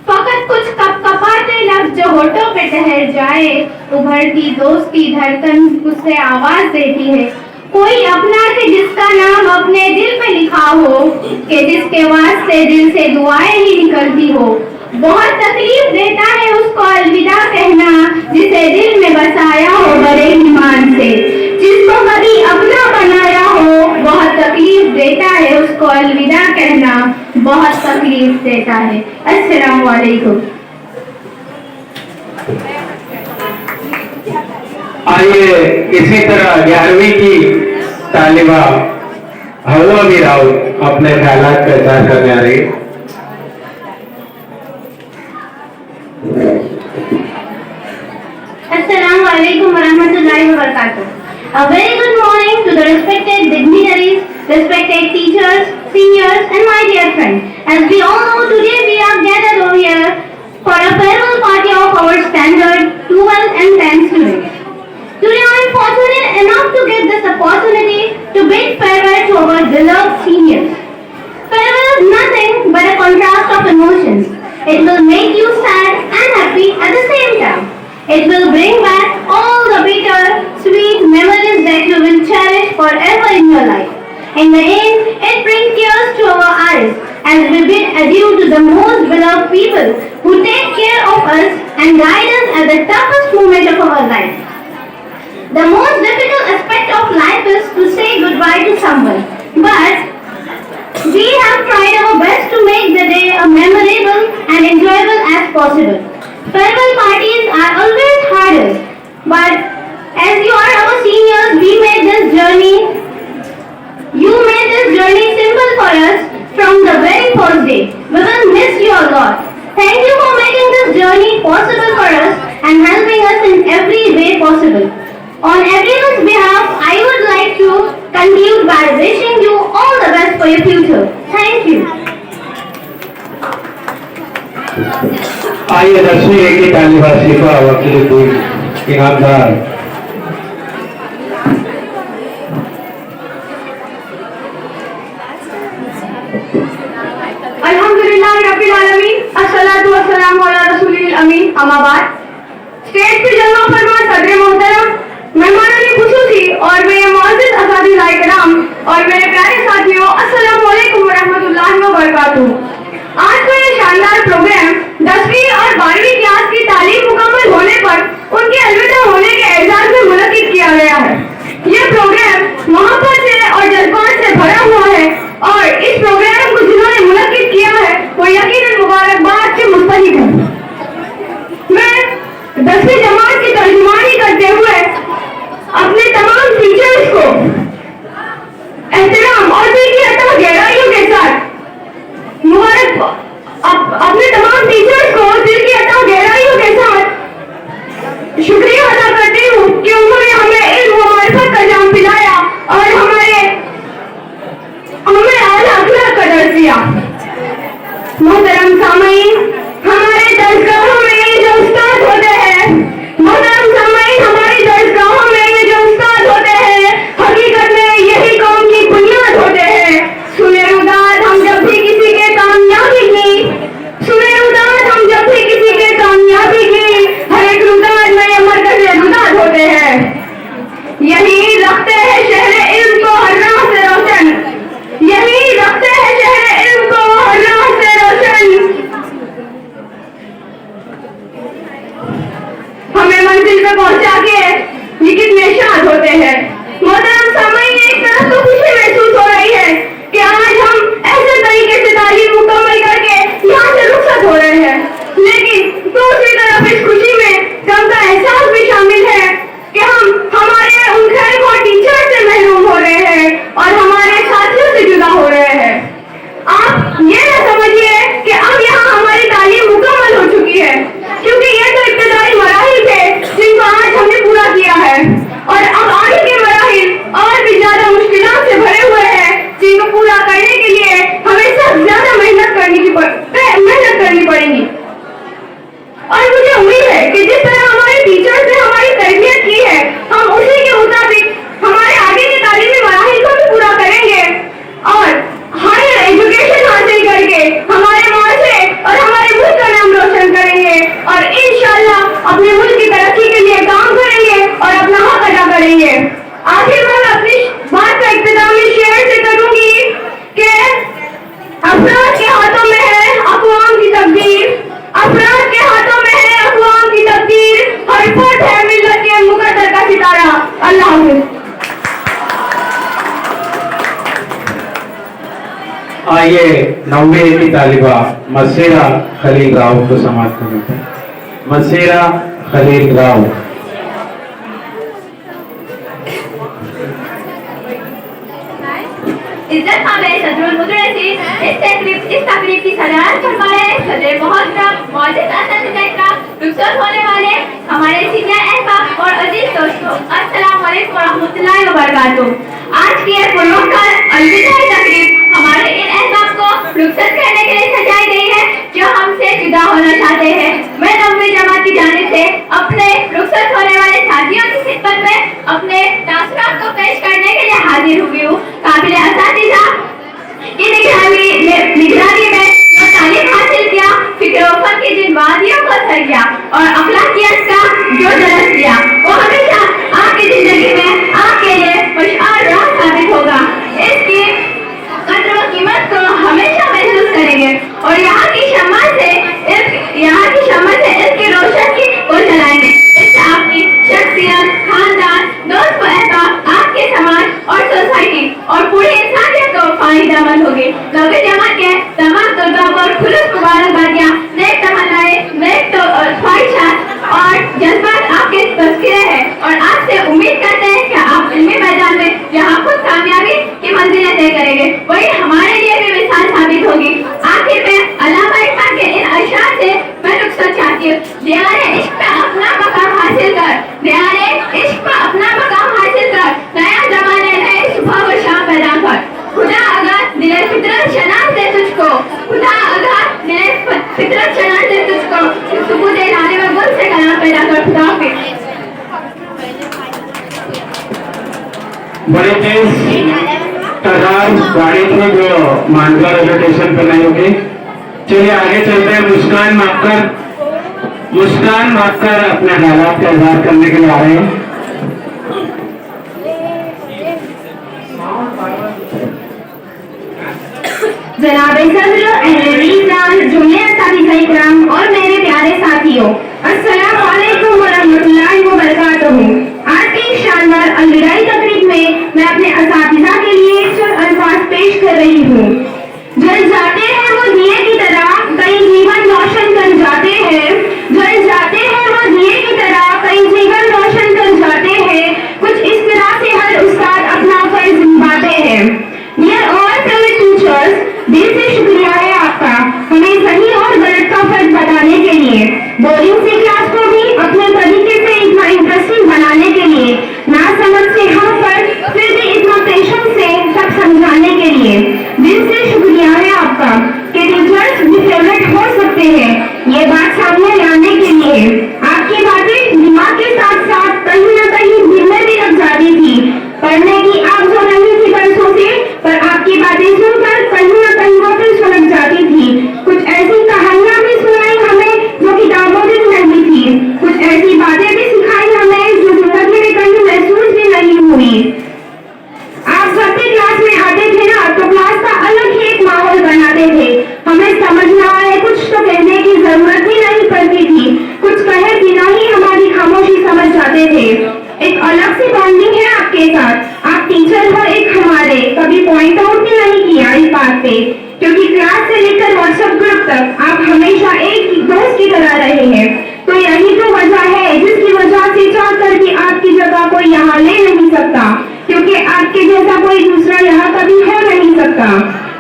फकत कुछ कपकपाते लफ्ज़ जो होठों पे ठहर जाए, उभरती दोस्ती धड़कन उससे आवाज देती है। कोई अपना के जिसका नाम अपने दिल पे लिखा हो, कि जिसके वास्ते दिल से दुआएं ही निकलती हो। बहुत तकलीफ देता है उसको अलविदा कहना, जिसे दिल में बसाया हो बड़े ईमान से, जिसको कभी अपना बनाया हो। बहुत तकलीफ देता है उसको अलविदा कहना, बहुत तकलीफ देता है। अस्सलामु अलैकुम। आइए, इसी तरह 11वीं की तालिबा हवा भी राउत अपने ख्यालात का इजहार करने आ रही है। Assalamu alaikum wa rahmatullahi wa barakatuh. A very good morning to the respected dignitaries, respected teachers, seniors and my dear friends. As we all know, today we are gathered over here for a farewell party of our standard 12th and 10th students. Today I am fortunate enough to get this opportunity to bid farewell to our beloved seniors. Farewell is nothing but a contrast of emotions. It will make you sad and happy at the same time. It will bring back all the bitter, sweet memories that you will cherish forever in your life. In the end, it brings tears to our eyes as we bid adieu to the most beloved people who take care of us and guide us at the toughest moment of our life. The most difficult aspect of life is to say goodbye to someone, but we have tried our best to make the day as memorable and enjoyable as possible. Farewell parties are always hardest, but as you are our seniors, we made this journey O Lord. Thank you for making this journey possible for us and helping us in every way possible. On everyone's behalf, I would like to conclude by wishing you all the best for your future. Thank you. आइए 10वीं A की तालिबा शिफा वकील इनामदार। अल्हम्दुलिल्लाह रब्बिल आलमीन, अस्सलातु वस्सलामु अला रसूलिल अमीन, अम्मा बाद। स्टेज पे जमा फरमा सदर मोहतरम, मेहमानों ने खुशूसी और मेरे मोअज़्ज़िज़ अज़ादिज़ाए किराम और मेरे प्यारे साथियों, अस्सलामु अलैकुम व रहमतुल्लाहि व बरकातुहू। आज का ये शानदार प्रोग्राम 10वीं और 12वीं क्लास की तालीम मुकम्मल होने पर उनके अलविदा होने के एजाज़ में मुनक़िद किया गया है। ये प्रोग्राम मोहब्बत से और जज्बात से भरा हुआ है और इस प्रोग्राम को जिन्होंने मुनक़िद किया है वो यकीनन मुबारकबाद से मुस्तहिक़ है। मैं 10वीं जमात की तर्जुमानी करते हुए अपने तमाम टीचर्स को एहतराम और दिल की अता गहराइयों के साथ अपने तमाम टीचर्स को दिल की अता गहराइयों के साथ शुक्रिया अदा करती हूँ कि उन्होंने हमें इल्म व मारिफत का जाम पिलाया और हमें आला अखलाक का दर्स दिया। मोहतरम सामईन, हमारे दरसगाहों में ये जो उस्ताद होते हैं, मोहतरम सामईन, हमारी दरसगाहों में ये जो उस्ताद होते हैं, हकीकत में यही कौम की बुनियाद होते हैं। सुने उदाद हम जब भी किसी के कामयाबी की, सुने उदाद हम जब भी किसी के कामयाबी की, हर एक रुदाद में ये मरकज़ रुदाद होते हैं। यही रखते हैं शहर इल्म को हर राह से रोशन, यही रखते हैं शहर इल्म को हर राह से रोशन। हमें मंजिल पे पहुंचा के ये कितने शाद होते हैं। मोहतरम सामईन, एक तरफ तो खुशी महसूस हो रही है कि आज हम ऐसे तरीके से तालीम मुकम्मल करके यहाँ से रुखसत हो रहे हैं, लेकिन दूसरी तरफ इस खुशी में गम का एहसास भी शामिल है कि हम हमारे उन खैर को टीचर से महरूम हो रहे हैं और हमारे साथियों से जुदा हो रहे हैं। आप ये न समझिए कि अब यहाँ हमारी तालीम मुकम्मल हो चुकी है, क्योंकि ये तो इब्तिदाई मराहिल थे जिनको आज हमने पूरा किया है और अब आगे के मराहिल और भी ज्यादा मुश्किलात से भरे हुए हैं, जिनको पूरा करने के लिए हमें सब ज्यादा मेहनत करनी पड़ेगी। और मुझे उम्मीद है कि जिस तरह हमारे टीचर्स ने हमारी तरबियत की है, हम उसी के मुताबिक हमारे आगे के तालीमी मराहिल को भी पूरा करेंगे और हायर एजुकेशन हासिल करके हमारे माशरे और हमारे मुल्क का नाम रोशन करेंगे और इंशाअल्लाह अपने मुल्क की तरक्की के लिए काम करेंगे और अपना हक अदा करेंगे। आखिर मैं अपनी बात का इख्तिताम में शेयर से करूंगी कि अफराद के हाथों में है अक़वाम की तकदीर, अफराद के हाथों में है अक़वाम की तकदीर, हर फर्द है मिल्लत के मुक़द्दर का सितारा। अल्लाह हाफ़िज़। आइए 9वीं A की तालिबा मसीरा खलील राव को समाप्त करते हैं। मसीरा खलील राव। इज्जत काबिल सदरुल मुदर्रिसीन, इस तकरीब की सदारत फरमाए सदर मोहतरम मौजूद असतिज़ा रुखसत होने वाले हमारे सीनियर अहबाब और अजीज दोस्तों, अस्सलाम वालेकुम व रहमतुल्लाहि व बरकातुहू। आज की यह पुरमकर अलविदाई तकरीब हमारे इन अहबाब को रुखसत करने के लिए सजाई गई है जो हमसे जुदा होना चाहते हैं। मैं 9वीं जमात की जानिब से अपने रुखसत होने वाले साथियों की खिदमत में अपने तासुरात को पेश करने के लिए हाजिर हुई हूँ। काबिल असतिज़ा की निगरानी में जो तालीम हासिल किया, फिक्र की जिन वादियों को सर किया और अखलाकियत का जो दरस किया, वो हमेशा आपकी जिंदगी में आपके लिए खुशहाल फितरत चला दे तुझको, सुकून दिलाने में गुल से कला पैदा कर खुदा पे। बड़े तेज तादाद गाड़ी में जो मानगा रेलवे स्टेशन पर नहीं होगी। चलिए आगे चलते हैं। मुस्कान मापकर अपने हालात का इजहार करने के लिए आ रहे हैं। जनाबे सदर, जुम्मे असातिज़ा इकराम और मेरे प्यारे साथियों, अस्सलामु अलैकुम व रहमतुल्लाहि व बरकातहू। आज की इस शानदार अलविदाई तकरीब में मैं अपने असातिज़ा के लिए चंद अल्फाज पेश कर रही हूँ। जल जाते हैं वो दिए की तरह, कई जीवन रोशन कर जाते हैं। जल जाते हैं वो दिए की तरह, कई जीवन रोशन कर जाते हैं। कुछ इस तरह से हर उस्ताद अपना फर्ज निभाते हैं। Dear all fellow teachers, दिल से शुक्रिया है आपका हमें सही और गलत का फर्क बताने के लिए, बोरिंग सी क्लास को भी अपने तरीके से इतना इंटरेस्टिंग बनाने के लिए, ना समझ से हम पर फिर भी इतना पेशेंस से सब समझाने के लिए दिल से शुक्रिया है आपका कि टीचर्स भी फेवरेट हो सकते हैं, ये बात सामने लाने के लिए। आपकी बातें दिमाग के साथ साथ कहीं न कहीं दिल में भी लग जाती थी। पढ़ने की आग जो नहीं थी बरसों से, पर आपकी बातें सुनकर कहीं न कहीं वो फिर सुलग जाती थी। कुछ ऐसी कहानियां भी सुनाई हमें जो किताबों में नहीं थी, कुछ ऐसी बातें भी सिखाई हमें जो जिंदगी में कहीं महसूस भी नहीं हुई। आप जब भी क्लास में आते थे ना, तो क्लास का अलग ही एक माहौल बनाते थे। हमें समझ ना आए कुछ तो कहने की जरूरत ही नहीं पड़ती थी, कुछ कहे बिना ही हमारी खामोशी समझ जाते थे। एक अलग सी बॉन्डिंग है आपके साथ। आप टीचर हो एक हमारे, कभी पॉइंट आउट भी नहीं किया इस बात पे, क्योंकि क्लास से लेकर व्हाट्सएप ग्रुप तक आप हमेशा एक दोस्त की तरह रहे हैं। तो यही तो वजह है जिसकी वजह से चाह कर भी आपकी जगह कोई यहाँ ले नहीं सकता, क्योंकि आपके जैसा कोई दूसरा यहाँ कभी हो नहीं सकता।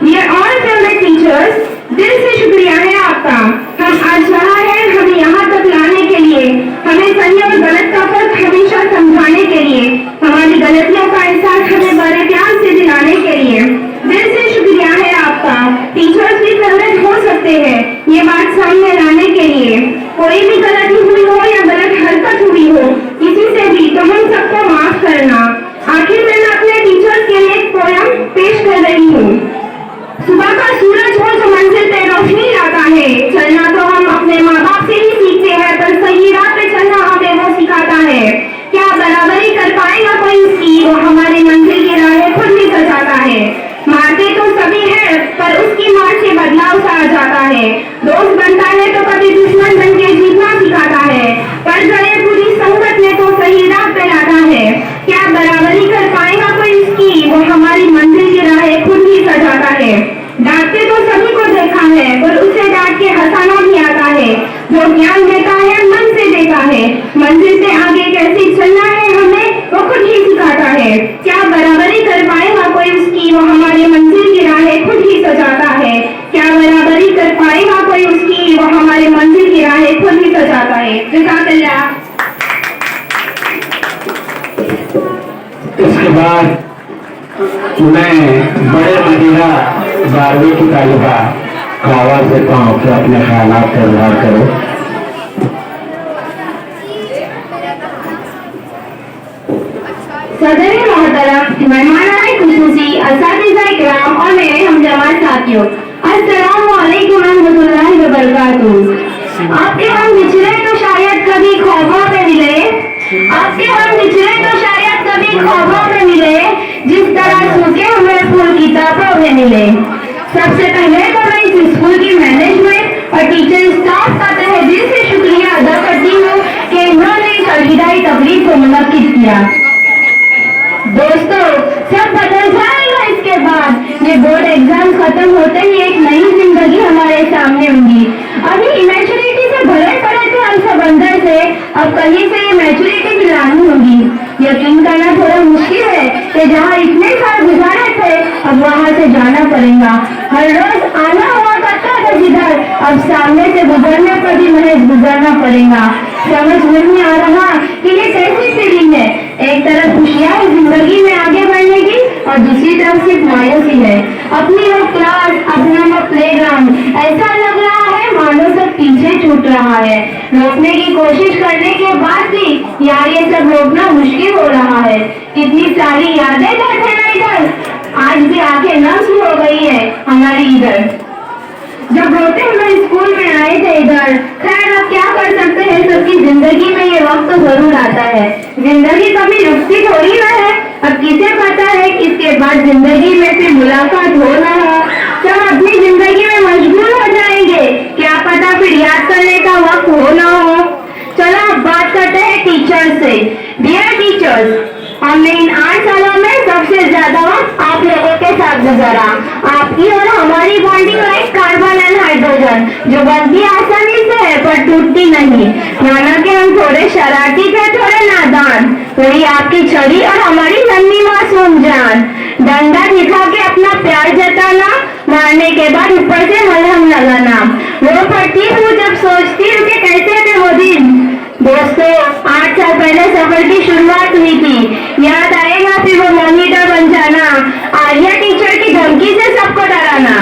Dear all favorite teachers, दिल से शुक्रिया है आपका। हम आज यहाँ हैं हमें यहाँ तक लाने के लिए, हमें सही और गलत का फर्क हमेशा समझाने के लिए, हमारी गलतियों का एहसास हमें बड़े प्यार से दिलाने के लिए। दिल से शुक्रिया है आपका। टीचर्स भी फेवरेट हो सकते हैं, ये बात सामने लाने के लिए। कोई भी गलती हुई हो या गलत हरकत हुई हो किसी से भी, तो हम सबको माफ करना। आखिर में मैं अपने टीचर्स के लिए एक पोयम पेश कर रही हूँ। सुबह का सूरज हो जो मंजिल पे रोशनी लाता है, चलना तो हम अपने माँ बाप से ही सीखते हैं, पर सही राह पे चलना हमें वो सिखाता है। क्या बराबरी कर पाएगा कोई उसकी, वो हमारे मंजिल की राहें खुद ही सजाता है। मारते तो सभी हैं, पर उसकी मार से बदलाव सा आ जाता है। दोस्त बनता है तो कभी दुश्मन बन के जीतना सिखाता है, पर गए पूरी संगत में तो सही राह पे लाता है। क्या बराबरी कर पाएगा कोई उसकी, वो हमारी मंजिल की राहें खुद ही सजाता है। डांटते तो सभी को देखा है, पर उसे डांट के हंसाना भी आता है। जो ज्ञान देता है मन से देता है, मंजिल से आगे कैसे चलना है हमें वो खुद ही सिखाता है। क्या बराबरी कर पाएगा कोई उसकी, वो हमारे मंजिल की राहें खुद ही सजाता है। क्या बराबरी कर पाएगा कोई उसकी, वो हमारे मंजिल की राहें खुद ही सजाता है। जज़ाकल्लाह। इसके बाद मैं बड़े मदीना 12वीं की तालिबा को आवाज देता हूँ कि अपने ख्यालात का इजहार करो। सदर मोहतरम, मेहमानाए खुसूसी, असातिज़ा इकराम और मेरे हमजमात साथियों, अस्सलामु अलैकुम रहमतुल्लाहि व बरकातहू। आपके हम बिछड़े तो शायद कभी ख्वाबों में मिले, आपके हम बिछड़े तो शायद कभी ख्वाबों में मिले, जिस तरह सूखे हुए फूल किताबों में मिले। सबसे पहले तो मैं इस स्कूल की मैनेजमेंट और टीचर स्टाफ का तहे दिल से शुक्रिया अदा करती हूँ कि इन्होंने इस अलविदाई तकरीब को मुनक्किद किया। दोस्तों, सब बदल जाएगा इसके बाद। ये बोर्ड एग्जाम खत्म होते ही एक नई जिंदगी हमारे सामने होगी। अभी इमेच्योरिटी से भरे पड़े थे हम सब अंदर से, अब कहीं से ये मैच्योरिटी भी लानी होगी। यकीन करना थोड़ा मुश्किल है कि जहाँ इतने साल गुजारे थे अब वहाँ से जाना पड़ेगा। हर रोज आना हुआ करता था जिधर, अब सामने से गुजरने पर भी महज गुजरना पड़ेगा। समझ नहीं आ रहा कि ये कैसी फीलिंग है। एक तरफ खुशियाँ जिंदगी में आगे बढ़ने की और दूसरी तरफ सिर्फ मायूसी है। अपनी वो क्लास, अपना वो प्लेग्राउंड, ऐसा लग रहा है मानो रहा है। रोकने की कोशिश करने के बाद भी यार ये सब रोकना मुश्किल हो रहा है। कितनी सारी यादें थे ना इधर, आज भी आंखें नम सी हो गई है हमारी इधर। जब रोते हुए स्कूल में आए थे इधर, खैर अब क्या कर सकते हैं, सबकी जिंदगी में ये वक्त तो जरूर आता है। जिंदगी कभी रुकती थोड़ी ना है। अब किसे पता है किसके बाद जिंदगी में फिर मुलाकात हो ना हो। सब अपनी जिंदगी में मशगूल हो जाएंगे, क्या पता फिर याद करने का वक्त हो ना हो। चलो अब बात करते हैं टीचर्स से। डियर टीचर्स, हमने इन 8 सालों में सबसे ज्यादा वक्त आप लोगों के साथ गुजारा। आपकी और हमारी bonding like carbon and hydrogen, जो बनती आसानी से है पर टूटती नहीं। माना कि हम थोड़े शरारती थे, थोड़े नादान, वही आपकी छड़ी और हमारी नन्ही मासूम जान। डंडा दिखा के अपना प्यार जताना, मारने के बाद ऊपर से मलहम लगाना। वो पढ़ती हूँ जब सोचती हूँ कि कैसे थे वो दिन। दोस्तों, 8 साल पहले सफर की शुरुआत हुई थी। याद आएगा फिर वो मॉनिटर बन जाना, आर्या टीचर की धमकी से सबको डराना,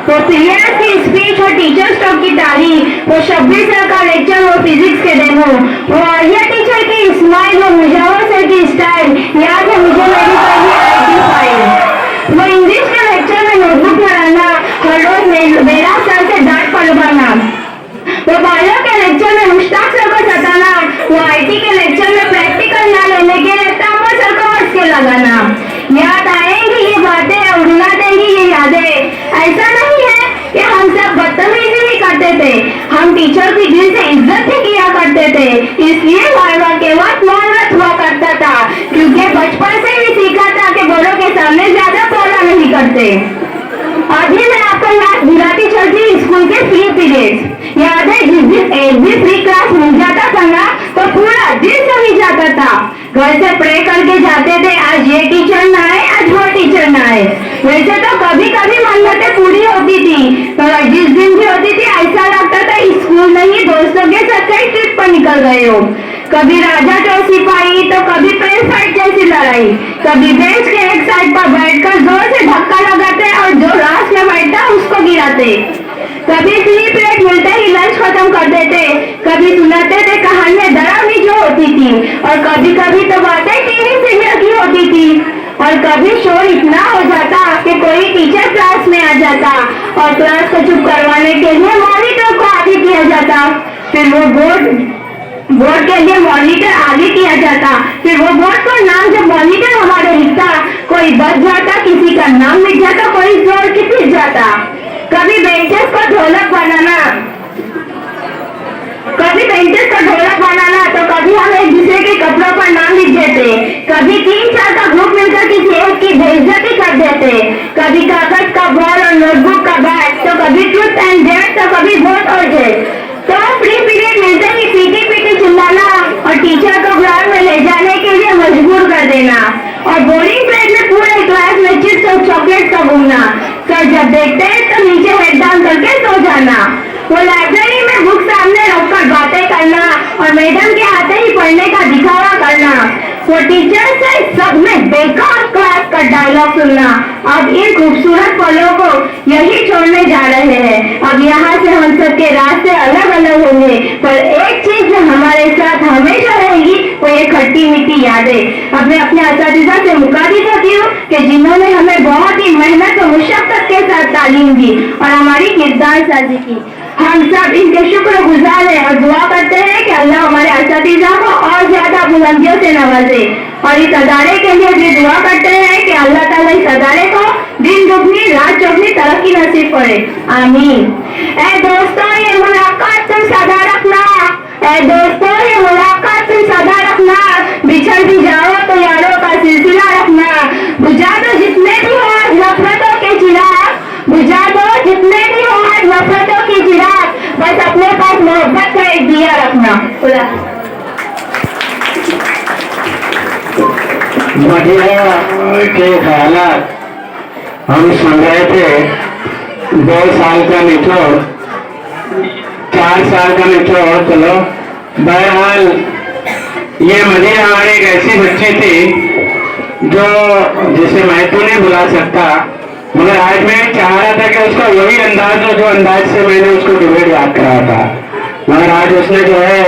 वो पीरियड्स की स्पीच और टीचर स्टॉक की तारीफ, वो 26 साल का लेक्चर, वो फिजिक्स के डेमो, वो आर्या टीचर की स्माइल, वो मुजावर सर की स्टाइल। याद है मुझे मेरी पहली IT फाइल। वो इंग्लिश के लेक्चर में नोटबुक पढ़ाना, हर रोज मेरा सर से डांट पड़वाना। वो बायो के लेक्चर में मुश्ताक सर को सताना, वो IT के लेक्चर में प्रैक्टिकल ना लेने के लिए तामर सर को हंस के लगाना। याद आएंगी ये बातें और रुला देंगी ये यादें। ऐसा नहीं है कि हम सब बदतमीजी नहीं करते थे, हम टीचर की दिल से इज्जत भी किया करते थे। इसलिए वाइवा के वक्त मौन व्रत हुआ करता था, क्योंकि बचपन से ही सीखा था कि बड़ों के सामने ज्यादा बोला नहीं करते। अभी मैं आपको याद दिलाती चलती स्कूल के फ्री पीरियड्स। याद है जिस दिन एक भी फ्री क्लास मिल जाता था ना, तो पूरा दिन सही जाता था। घर से प्रे करके जाते थे, आज ये टीचर ना आए, आज वो टीचर ना आए। वैसे तो कभी कभी मन्नतें पूरी होती थी, पर जिस दिन भी होती थी ऐसा लगता था स्कूल नहीं दोस्तों के साथ कहीं ट्रिप पर निकल गए हो। कभी राजा तो सिपाही, तो कभी प्रेस फाइट जैसी लड़ाई, कभी बेंच के एक साइड पर बैठकर जोर से धक्का लगाते और जो लास्ट में बैठता उसको गिराते। कभी फ्री पीरियड मिलते ही लंच खत्म कर देते, कभी सुनाते थे कहानियां डरावनी जो होती थी, और कभी कभी तो बातें टीवी सीरियल की होती थी। और कभी शोर इतना हो जाता कि कोई टीचर क्लास में आ जाता और क्लास को चुप करवाने के लिए मॉनिटर को आगे किया जाता। फिर वो बोर्ड के लिए मॉनिटर आगे किया जाता, फिर वो बोर्ड पर नाम जब मॉनिटर हमारे लिखता, कोई बच जाता, किसी का नाम मिट जाता, कोई जोर की पिट जाता। कभी बेंचेस को ढोलक बनाना, तो कभी हम एक दूसरे के कपड़ों पर नाम लिख देते। कभी 3-4 का ग्रुप मिलकर किसी एक की बेइज्जती कर देते। कभी कागज का बॉल और नोटबुक का बैग, तो कभी ट्रूथ एंड डेयर, तो कभी वोट और डेट। तो फ्री पीरियड मिलते ही पीटी चिल्लाना और टीचर को ग्राउंड में ले जाने के लिए मजबूर कर देना, और बोर्डिंग पीरियड में पूरे क्लास में चिप्स और चॉकलेट का घूमना। सर जब देखते हैं तो नीचे हेड डाउन करके सो जाना। वो लाइब्रेरी में बुक सामने रखकर बातें करना और मैडम के आते ही पढ़ने का दिखावा करना। वो टीचर से सब में बेकार क्लास का डायलॉग सुनना। अब इन खूबसूरत पलों को यही छोड़ने जा रहे हैं। अब यहाँ से हम सबके रास्ते अलग अलग होंगे, पर एक चीज जो हमारे साथ हमेशा रहेगी वो ये खट्टी मीठी यादें। अब मैं अपने असातिज़ा से मुखातिब होती हूँ कि जिन्होंने हमें बहुत ही मेहनत और मुशक्कत के साथ तालीम दी और हमारी किरदार साजी की। हम सब इनके शुक्रगुजार हैं और दुआ करते हैं कि अल्लाह हमारे असातिज़ा को और ज्यादा बुलंदियों से नवाजे, और इस अदारे के लिए भी दुआ करते हैं कि अल्लाह ताला इस अदारे को दिन दुगनी रात चौगनी तरक्की नसीब करे, आमीन। ऐ दोस्तों ये मुलाकात तुम सदा रखना, ऐ दोस्तों ये मुलाकात तुम सदा रखना, बिछड़ भी जाओ तो यारों का सिलसिला रखना। बुझा दो जितने भी हो आज नफरतों के चिराग, बुझा दो जितने भी हो आज नफरतों के चिराग, बस अपने पास मोहब्बत का एक दिया रखना। मदिरा के ख्यालात हम सुन रहे थे। 2 साल का निचोड़, 4 साल का निचोड़, चलो बहरहाल ये मदिरा हमारी एक ऐसी बच्ची थी जिसे मैं तो नहीं बुला सकता, मगर आज मैं चाह रहा था कि उसका वही अंदाज हो जो अंदाज से मैंने उसको डिबेट याद कराया था। मगर आज उसने जो है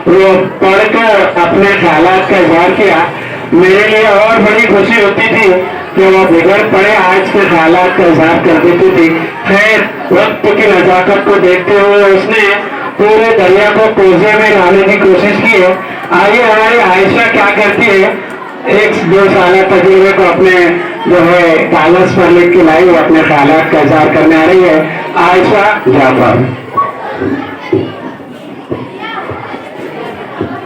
वो पढ़कर अपने ख्यालात का इजहार किया। मेरे लिए और बड़ी खुशी होती थी कि वो बिगड़ पड़े आज के ख्यालात का इजहार कर देती थी। खैर वक्त की नजाकत को देखते हुए उसने पूरे दरिया को कोसे में लाने की कोशिश की है। आइए हमारी आयशा क्या करती है, 1-2 साल तजुर्बे को अपने जो है कागज पर लिख के लाई, अपने ख्यालात का इजहार करने आ रही है। आयशा जाफर।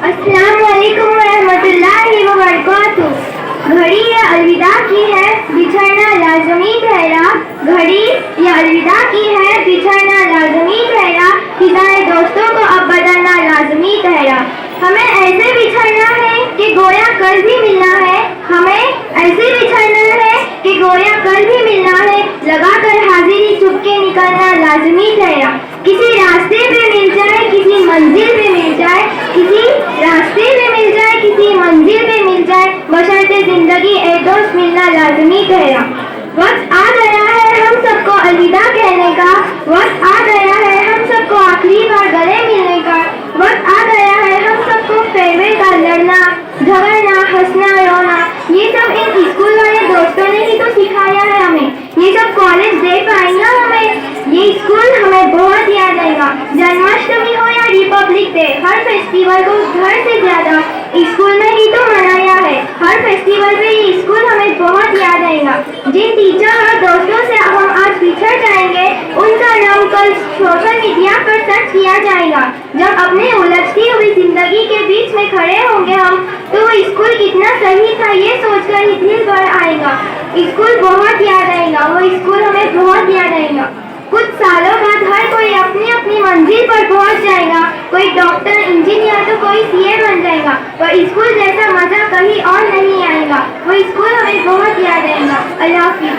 अस्सलाम वालेकुम रहमतुल्लाहि व बरकातुहू। घड़ी ये अलविदा की है, बिछड़ना लाजमी ठहरा। घड़ी ये अलविदा की है, बिछड़ना लाजमी ठहरा। फिजाए दोस्तों को अब बदलना लाजमी ठहरा। हमें ऐसे बिछड़ना है कि गोया कल भी मिलना है। हमें ऐसे बिछड़ना है कि गोया कल भी मिलना है। लगाकर हाजिरी चुपके निकलना लाजमी ठहरा। किसी रास्ते पे मिल जाए, किसी मंजिल पे मिल जाए, किसी रास्ते पे मिल जाए, किसी मंजिल पे मिल जाए, बशर्ते जिंदगी ए दोस्त मिलना लाजमी ठहरा। वक्त आ गया है हम सबको अलविदा कहने का। वक्त आ गया है हम सबको आखिरी बार गले मिलने का। वक्त आ गया है हम सबको फेरवेल का लड़ना, झगड़ना, हंसना, रोना। ये सब इन स्कूल वाले दोस्तों ने ही तो सिखाया है हमें। ये सब कॉलेज दे पाएंगा हमें। ये स्कूल हमें बहुत याद आएगा। जन्माष्टमी हो या रिपब्लिक डे, हर फेस्टिवल को घर से ज्यादा स्कूल में ही तो मनाया है। हर फेस्टिवल पे ये स्कूल हमें बहुत याद आएगा। जिन टीचर और दोस्तों से हम आज पिछड़ जाएंगे, उनका नाम कल सोशल मीडिया पर सर्च किया जाएगा। जब अपने उलझती हुई जिंदगी के बीच में खड़े होंगे हम, तो वो स्कूल कितना सही था ये सोचकर ही दिल भर आएगा। स्कूल बहुत याद आएगा, वो स्कूल हमें बहुत याद आएगा। कुछ सालों बाद हर कोई अपनी अपनी मंजिल पर पहुंच जाएगा। कोई डॉक्टर, इंजीनियर तो कोई सीए बन जाएगा। पर स्कूल जैसा मजा कहीं और नहीं आएगा। वो स्कूल हमें बहुत याद आएगा। अल्लाह हाफिज़।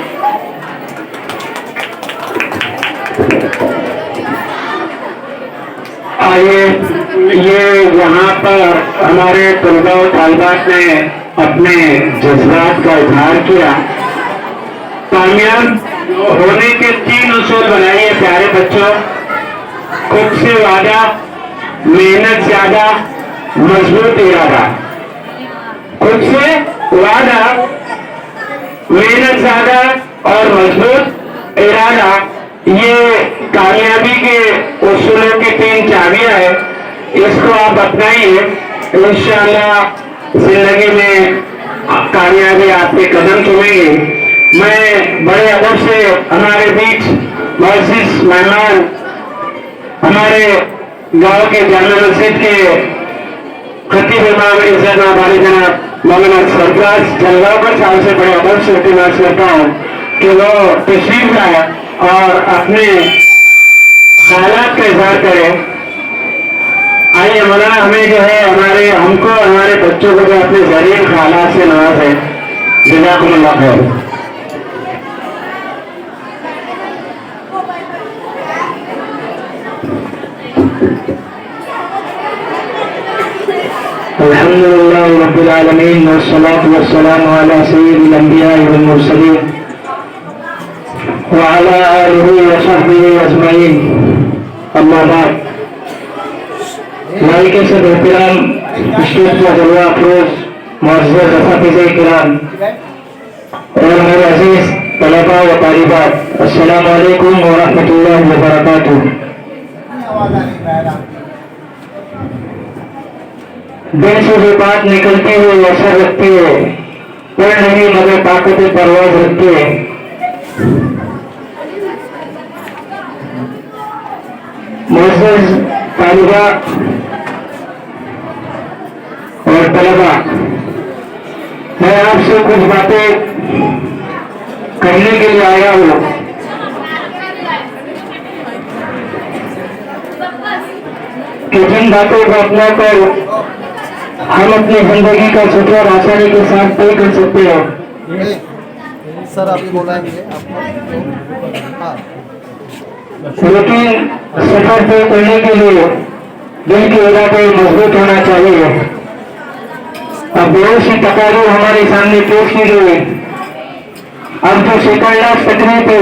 आइए ये यहाँ पर हमारे तलबा और तालिबात ने अपने जज्बात का इजहार किया। कामयाब होने के 3 उसूल बनाइए प्यारे बच्चों। खुद से वादा, मेहनत ज्यादा, मजबूत इरादा। खुद से वादा, मेहनत ज्यादा और मजबूत इरादा, ये कामयाबी के उसूलों की 3 चाबियां हैं। इसको आप अपनाइए, इंशाअल्लाह जिंदगी में कामयाबी आपके कदम चुमेंगे। मैं बड़े अदब से हमारे बीच मौजूद मेहमान, हमारे गांव के जामा मस्जिद के खतीब इमाम इज्जत वाले जनाब मौलाना सरफराज जलगावकर साहब से बड़े अदब से इल्तिमास करता हूँ कि वो तशरीफ लाए और अपने ख्यालात का इजहार करें। आइए मौलाना हमें जो है हमको हमारे बच्चों को जो अपने जरिए ख्यालात से नवाजे। जज़ाकुमुल्लाह खैर। अल्हम्दुलिल्लाह रब्बिल आलमीन वस्सलातु वस्सलामु अला सय्यिदिल अंबिया वल मुरसलीन व अला आलिहि व सहबिहि अजमईन। अम्मा बाद। मालिक से बेहतराम स्टेज का जलवा अफरोज मुअज़्ज़ज़ असातिज़े किराम और मेरे अजीज तलबा व तालिबात, अस्सलामु अलैकुम व रहमतुल्लाहि व बरकातुहू। दिल से जो बात निकलती है असर रखती है, पर नहीं मगर ताकत परवाज रखती है। मुअज़्ज़ज़ तालिबा और तलबा, मैं आपसे कुछ बातें करने के लिए आया हूँ। कि जिन बातों को अपना कर हम अपनी जिंदगी का सफर आसानी के साथ तय कर सकते हैं। सर अभी बोलेंगे हाँ। लेकिन सफर तय करने के लिए दिल के इरादे मजबूत होना चाहिए। अब बहुत सी तकारीर हमारे सामने पेश की गई। अब जो सेकंड लास्ट तकरीब है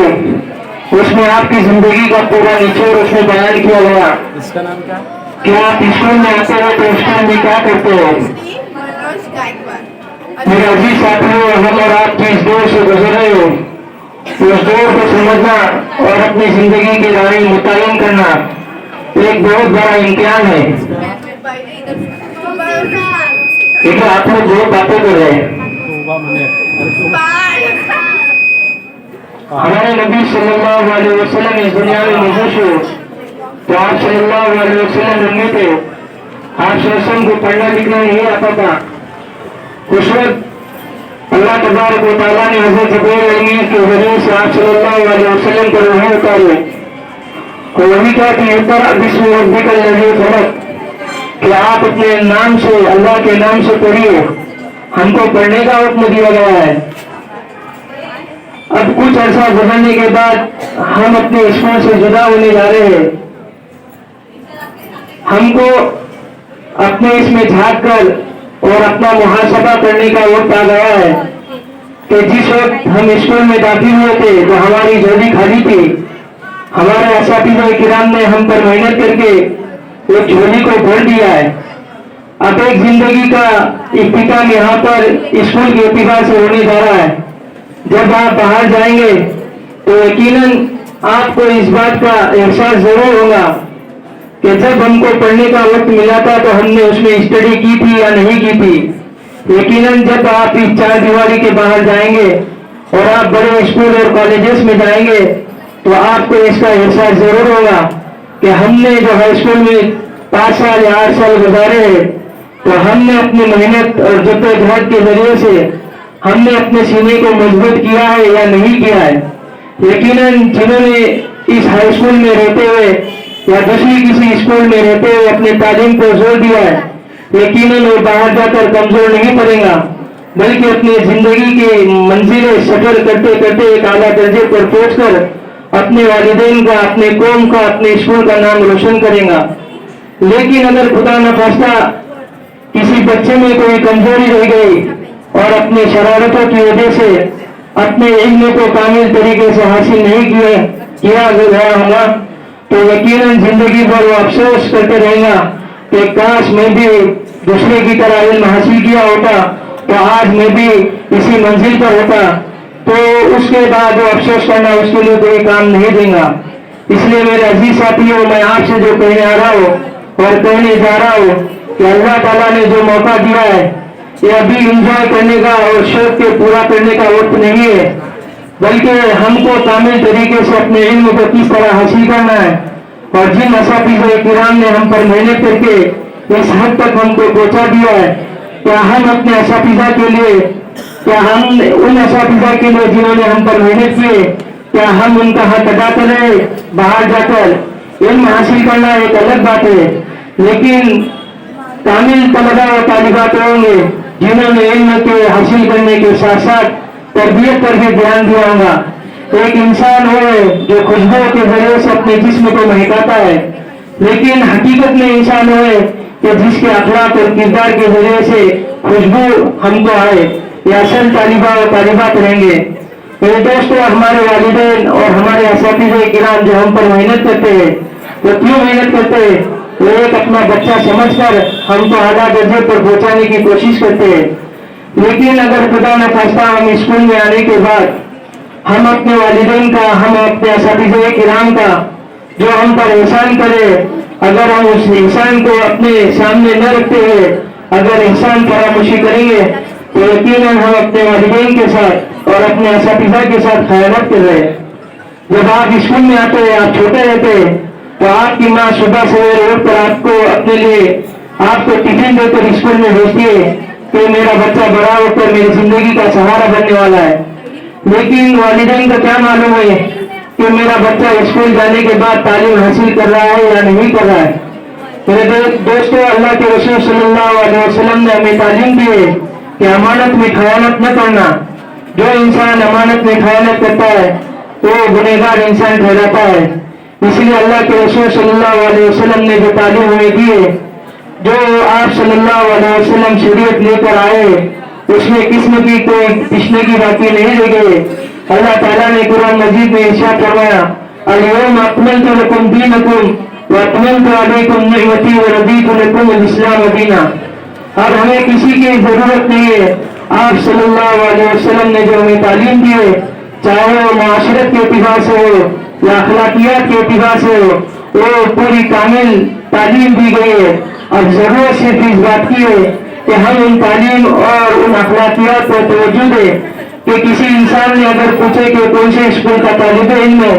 उसमें आपकी जिंदगी का पूरा निचोड़ उसमें बयान किया गया। इसका नाम क्या? क्या आप स्कूल में आते हो तो स्कूल में क्या करते हो? मनोज गायकवाड़। मेरे अजीज साथियों, हम और आप जिस दौर से गुजर रहे हो उस दौर को समझना और अपनी जिंदगी की राह मुतय्यन करना एक बहुत बड़ा इम्तिहान है। देखिए आप लोग बहुत बातें कर रहे हैं। हमारे नबी सल्लल्लाहु अलैहि वसल्लम इस दुनिया में मौजूद हो तो आप सल्लल्लाहु अलैहि वसल्लम जन्मे थे। आप सल्लल्लाहु को पढ़ना लिखना नहीं आता था। उस वक्त अल्लाह तबारक व तआला ने हज़रत जिब्रील अमीन के जरिए से आप सल्लल्लाहु अलैहि वसल्लम को वही उतारे और वही कहा कि इक़रा बिस्मि रब्बिकल लज़ी खलक़, कि आप अपने नाम से, अल्लाह के नाम से पढ़िए। हमको पढ़ने का हुक्म दिया गया है। अब कुछ अर्सा गुजरने के बाद हम अपने स्कूल से जुदा होने जा रहे हैं। हमको अपने इसमें झांक कर और अपना मुहासबा करने का वक्त आ गया है कि जिस वक्त हम स्कूल में दाखिल हुए थे तो हमारी झोली खाली थी। हमारे असातिज़ा किराम ने हम पर मेहनत करके उस झोली को भर दिया है। अब एक जिंदगी का इख्तिताम यहाँ पर स्कूल के एतबार से होने जा रहा है। जब आप बाहर जाएंगे तो यकीनन आपको इस बात का एहसास जरूर होगा कि जब हमको पढ़ने का वक्त मिला था तो हमने उसमें स्टडी की थी या नहीं की थी। यकीनन जब आप इस चार दीवारी के बाहर जाएंगे और आप बड़े स्कूल और कॉलेजेस में जाएंगे तो आपको इसका एहसास जरूर होगा कि हमने जो हाई स्कूल में 5 साल या 8 साल गुजारे हैं तो हमने अपनी मेहनत और जद्दोजहद के जरिए से हमने अपने सीने को मजबूत किया है या नहीं किया है। यकीनन जिन्होंने इस हाई स्कूल में रहते हुए या दूसरी किसी स्कूल में रहते हुए अपने तालीम को जोर दिया है, यकीनन वो बाहर जाकर कमजोर नहीं पड़ेगा बल्कि अपनी जिंदगी की मंजिलें सफर करते करते एक आला दर्जे पर पहुंचकर अपने वालिदैन का, अपने कौम का, अपने स्कूल का नाम रोशन करेगा। लेकिन अगर खुदा न खास्ता किसी बच्चे में कोई कमजोरी रह गई और अपनी शरारतों की वजह से अपने इल्म को कामिल तरीके से हासिल नहीं किया गया होगा तो यकीनन जिंदगी भर वो अफसोस करते रहेगा कि काश मैं भी दूसरे की तरह इल्म हासिल किया होता तो आज मैं भी इसी मंजिल पर होता। तो उसके बाद वो अफसोस करना उसके लिए कोई काम नहीं देगा। इसलिए मेरे अजीज साथियों, मैं आपसे जो कहने आ रहा हूँ और कहने जा रहा हूँ कि अल्लाह ताला ने जो मौका दिया है ये अभी इंजॉय करने का और शौक के पूरा करने का वक्त नहीं है, बल्कि हमको कामिल तरीके से अपने इल्म को किस तरह हासिल करना है। और जिन असातिज़ा किराम ने हम पर मेहनत करके इस हद तक हमको पहुंचा दिया है, क्या हम अपने असातिज़ा के लिए, क्या हम उन असातिज़ा के लिए जिन्होंने हम पर मेहनत किए, क्या हम उनका हक अदा करें? बाहर जाकर इल्म हासिल करना एक अलग बात है, लेकिन कामिल तलबा और तालिबात होंगे जिन्होंने इल्म के हासिल करने के साथ साथ तरबियत पर भी ध्यान दिया होगा। एक इंसान हो जो खुशबू के जरिए से अपने जिस्म को महकाता है, लेकिन हकीकत में इंसान हो कि जिसके अखलाक और किरदार के जरिए से खुशबू हमको आए, ये असल तालिबा और तालिबात रहेंगे। मेरे दोस्तों, हमारे वालिदैन और हमारे असातिज़े किराम जो हम पर मेहनत करते हैं, तो क्यों मेहनत करते हैं? वो एक अपना बच्चा समझकर हमको आला दर्जे पर पहुंचाने की कोशिश करते हैं। लेकिन अगर खुदा न खास्ता हम स्कूल में आने के बाद हम अपने वालिदैन का, हम अपने असातिज़े किराम का जो हम पर एहसान करे, अगर हम उस इंसान को अपने सामने न रखते हुए अगर इंसान फरामोशी करेंगे तो यकीनन हम अपने वालिदैन के साथ और अपने असातिज़ा के साथ खयानत कर रहे हैं। जब आप स्कूल में आते हैं, आप छोटे रहते हैं, तो आपकी माँ सुबह सवेरे उठकर आपको अपने लिए आपको टिफिन देकर स्कूल में भेजती है कि मेरा बच्चा बड़ा होकर मेरी जिंदगी का सहारा बनने वाला है। लेकिन वालिदैन को क्या मालूम है कि मेरा बच्चा स्कूल जाने के बाद तालीम हासिल कर रहा है या नहीं कर रहा है। मेरे दोस्तों, अल्लाह के रसूल सल्लल्लाहु अलैहि वसल्लम ने हमें तालीम दी है कि अमानत में खयानत न करना। जो इंसान अमानत में खयानत करता है वो गुनहगार इंसान ठहराता है। इसलिए अल्लाह के रसूल सल्लल्लाहु अलैहि वसल्लम ने जो तालीम हमें दी है, जो आप सल्लल्लाहु अलैहि वसल्लम शरीयत लेकर आए, उसमें किस्म की कोई पिछले की बाकी नहीं रह गई। अल्लाह ताला ने कुरान मजीद में इरशाद फरमाया, अल-यौम अकमलतु लकुम दीनकुम, वअतममतु अलैकुम निअमती व रदीतु लकुम अल-इस्लाम दीना। अब हमें किसी की जरूरत नहीं है, आप सल्लल्लाहु अलैहि वसल्लम ने जो हमें तालीम दी है, चाहे वो माशरत के एतबार से हो या अखलाकियात के एतबार से हो, वो पूरी कामिल तालीम दी गई है। अब जरूरत सिर्फ इस बात की है कि हम उन तालीम और उन अखलाकियात पर तवज्जो दें कि किसी इंसान ने अगर पूछे कि कौन से स्कूल का तालिब इल्म है,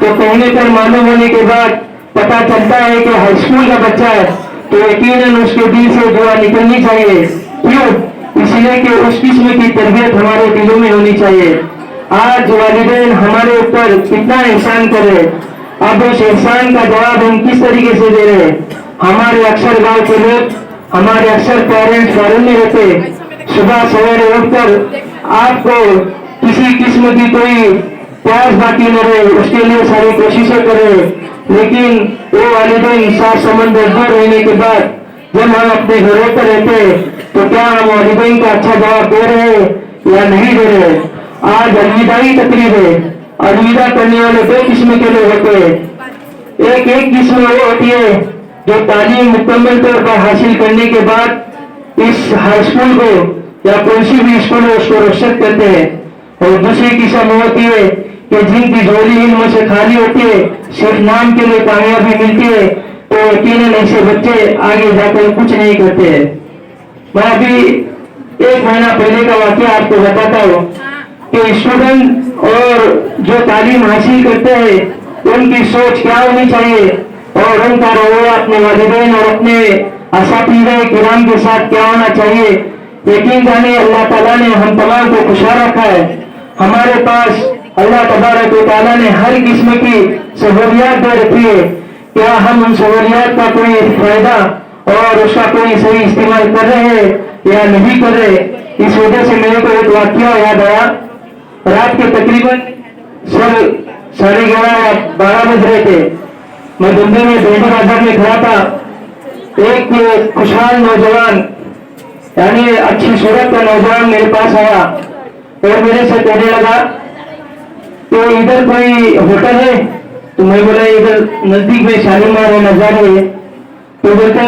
तो कहने पर मालूम होने के बाद पता चलता है कि हाई स्कूल का बच्चा है, तो यकीनन उसके दिल से दुआ निकलनी चाहिए। क्यों? इसलिए कि उस किस्म की तरबियत हमारे दिलों में होनी चाहिए। आज वालिदैन हमारे ऊपर कितना एहसान कर रहे, अब उस एहसान का जवाब हम किस तरीके से दे रहे हैं? हमारे अक्सर गांव के लोग, हमारे अक्सर पेरेंट्स फॉरेन में रहते, सुबह सवेरे उठकर आपको किसी किस्म की कोई प्यास बाकी न रहे, उसके लिए सारी कोशिशें करे, लेकिन वो वालिदैन सात समंदर दूर रहने के बाद जब हम अपने घरों पर रहते, तो क्या हम वालिदैन का अच्छा जवाब दे रहे या नहीं दे रहे? आज अलविदाई तकरीब है। अलविदा करने वाले दो किस्म के लोग होते हैं। एक किस्म वो होती है जो तालीम मुकम्मल तौर पर हासिल करने के बाद इस हाई स्कूल को या कोई सी भी स्कूल है उसको रुखसत करते हैं, और दूसरी किस्म वो होती है कि जिनकी झोली इल्म से खाली होती है, सिर्फ नाम के लिए कामयाबी मिलती है, तो यकीनन ऐसे बच्चे आगे जाकर कुछ नहीं करते हैं। मैं अभी 1 महीना पहले का वाकया आपको बताता हूँ कि स्टूडेंट और जो तालीम हासिल करते हैं उनकी सोच क्या होनी चाहिए और उनका रवैया अपने वालिदैन और अपने असातिज़े किराम के साथ क्या होना चाहिए। यकीन जाने अल्लाह ताला ने हम तमाम को खुशहाल रखा है। हमारे पास अल्लाह तबारक व तआला ने हर किस्म की सहूलियात दे रखी है। क्या हम उन सहूलियात का कोई फायदा और उसका कोई सही इस्तेमाल कर रहे हैं या नहीं कर रहे? इस वजह से मेरे को एक वाकया याद आया। रात के तकरीबन 11:30 या 12 बज रहे थे। मैं दुबई में बेहतर बाजार में खड़ा था। एक खुशहाल नौजवान, यानी अच्छी सूरत का नौजवान मेरे पास आया और मेरे से कहने लगा तो इधर कोई होटल है? तो मैं बोला इधर नजदीक में शालीमार है, नजारे है। तो बोलते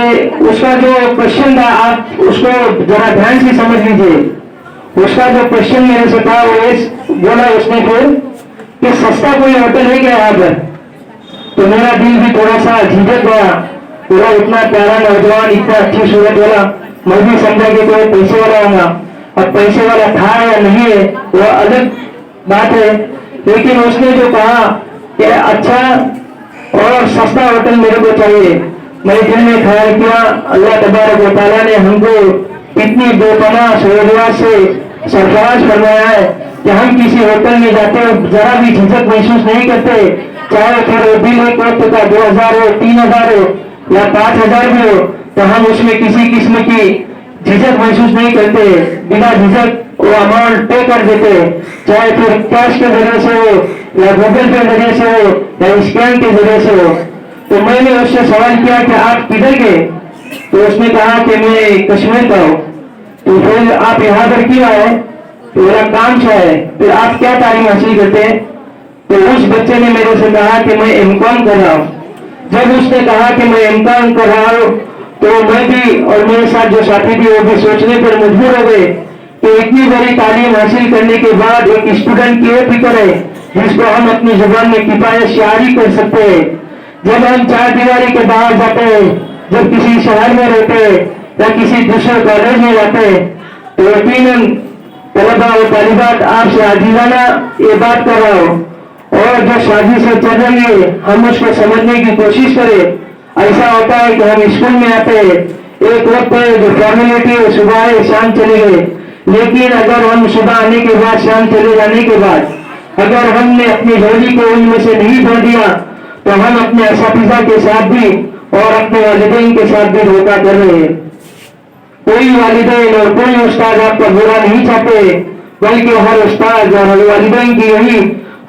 उसका जो क्वेश्चन था आप उसको जरा ध्यान से समझ लीजिए। उसका जो क्वेश्चन मेरे से था वो बोला उसने फिर कि सस्ता कोई होटल है क्या यहाँ पर? तो मेरा दिल भी थोड़ा सा झिझक गया। पूरा इतना प्यारा नौजवान, इतना अच्छी सूरत वाला, मैं भी समझा कि कोई पैसे वाला होगा। अब पैसे वाला था या नहीं है वो अलग बात है, लेकिन उसने जो कहा कि अच्छा और सस्ता होटल मेरे को चाहिए, मेरे दिल में ख्याल किया अल्लाह तबारक व तआला ने हमको इतनी बेपनाह सहूलियत से सरफराज फरमाया है कि हम किसी होटल में जाते हैं जरा भी झिझक महसूस नहीं करते, चाहे फिर वो बिल एक वक्त का 2000 हो, 3000 हो या 5000 भी हो, तो हम उसमें किसी किस्म की झिझक महसूस नहीं करते, बिना झिझक वो अमाउंट पे कर देते, चाहे फिर कैश के जरिए से हो या गूगल पे जरिए से हो या स्कैन के जरिए से हो। तो मैंने उससे सवाल किया कि आप किधर गए? तो उसने कहा कि मैं कश्मीर का हूँ। तो फिर आप यहाँ पर क्यों आए? तो मेरा काम क्या है? फिर आप क्या तालीम हासिल करते हैं? तो उस बच्चे ने मेरे से कहा कि मैं एमकॉम कर रहा हूँ। जब उसने कहा कि मैं एमकॉम कर रहा हूँ तो मैं भी और मेरे साथ जो साथी थी वो भी सोचने पर मजबूर हो गए कि इतनी बड़ी तालीम हासिल करने के बाद एक स्टूडेंट की ये फिक्र है जिसको हम अपनी जुबान में किफायत शायरी कर सकते हैं। जब हम 4 दीवारी के बाहर जाते हैं, जब किसी शहर में रहते हैं या किसी दूसरे कॉलेज में जाते हैं, तो यकीनन तलबा और तालिबात आपसे आजीजाना ये बात कर रहा हूँ और जो साजिशें चल रही है हम उसको समझने की कोशिश करें। ऐसा होता है कि हम स्कूल में आते हैं, एक वक्त है जो फॉर्मेलिटी है, सुबह है शाम चले गए, लेकिन अगर हम सुबह आने के बाद शाम चले जाने के बाद अगर हमने अपनी झोली को उनमें से नहीं भर दिया तो हम अपने असातिज़ा के साथ भी और अपने वालिदैन के साथ भी धोखा कर रहे हैं। कोई वालिदैन और कोई उस्ताद आपका बुरा नहीं चाहते, बल्कि हर उस्ताद और वालिदैन की यही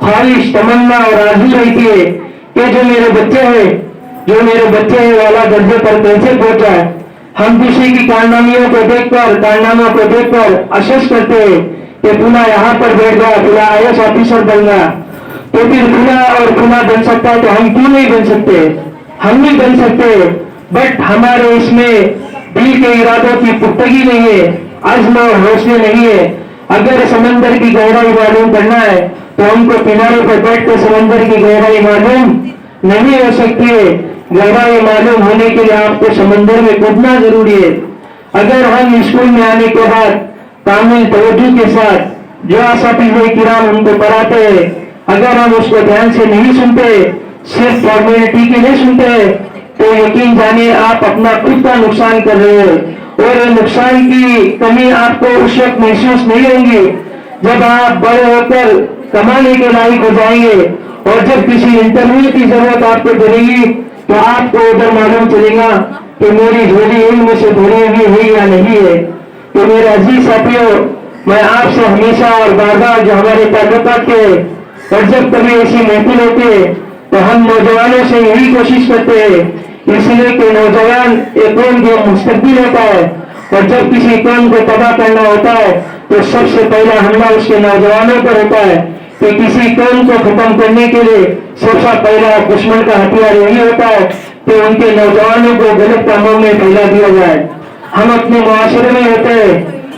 ख्वाहिश, तमन्ना और आरज़ू रहती है कि जो मेरे बच्चे हैं वाला दर्जे पर कैसे पहुंचा है। हम दूसरे की कारनामों को देखकर अशस करते हैं कि पुनः यहाँ पर बैठ गया, पुनः IAS ऑफिसर बन गया, तो फिर पुनः और पुनः बन सकता है तो हम क्यों नहीं बन सकते? हम नहीं बन सकते, बट हमारे इसमें दिल के इरादों की पुख्तगी नहीं है, अज़्म और हौसले नहीं है। अगर समंदर की गहराई मालूम करना है तो हमको किनारे पर बैठ कर समंदर की गहराई मालूम नहीं हो सकती है। गहराई मालूम होने के लिए आपको समंदर में कूदना जरूरी है। अगर हम स्कूल में आने के बाद कामिल तवज्जो के साथ जो असातिज़े किराम हमको पढ़ाते हैं, अगर हम उसको ध्यान से नहीं सुनते, सिर्फ फॉर्मेलिटी के नहीं सुनते, तो यकीन जाने आप अपना खुद का नुकसान कर रहे हो। और ये नुकसान की कमी आपको उस वक्त महसूस नहीं होगी जब आप बड़े होकर कमाने के लायक हो जाएंगे, और जब किसी इंटरव्यू की जरूरत आपको पड़ेगी तो आपको उधर मालूम चलेगा कि मेरी झोली इल्म से भरी हुई है या नहीं है। तो मेरे अजीज साथियों, मैं आपसे हमेशा और बार बार जो हमारे ताल्लुकात के, और जब कभी ऐसी महफिल होती है तो हम नौजवानों से यही कोशिश करते हैं, इसलिए कि नौजवान एक कौम का मुस्तकबिल होता है, और जब किसी कौम को तबाह करना होता है तो सबसे पहला हमला उसके नौजवानों पर होता है कि किसी कौम को खत्म करने के लिए सबसे पहला दुश्मन का हथियार यही होता है कि उनके नौजवानों को गलत कामों में फैला दिया जाए। हम अपने मुआशरे में रहते हैं,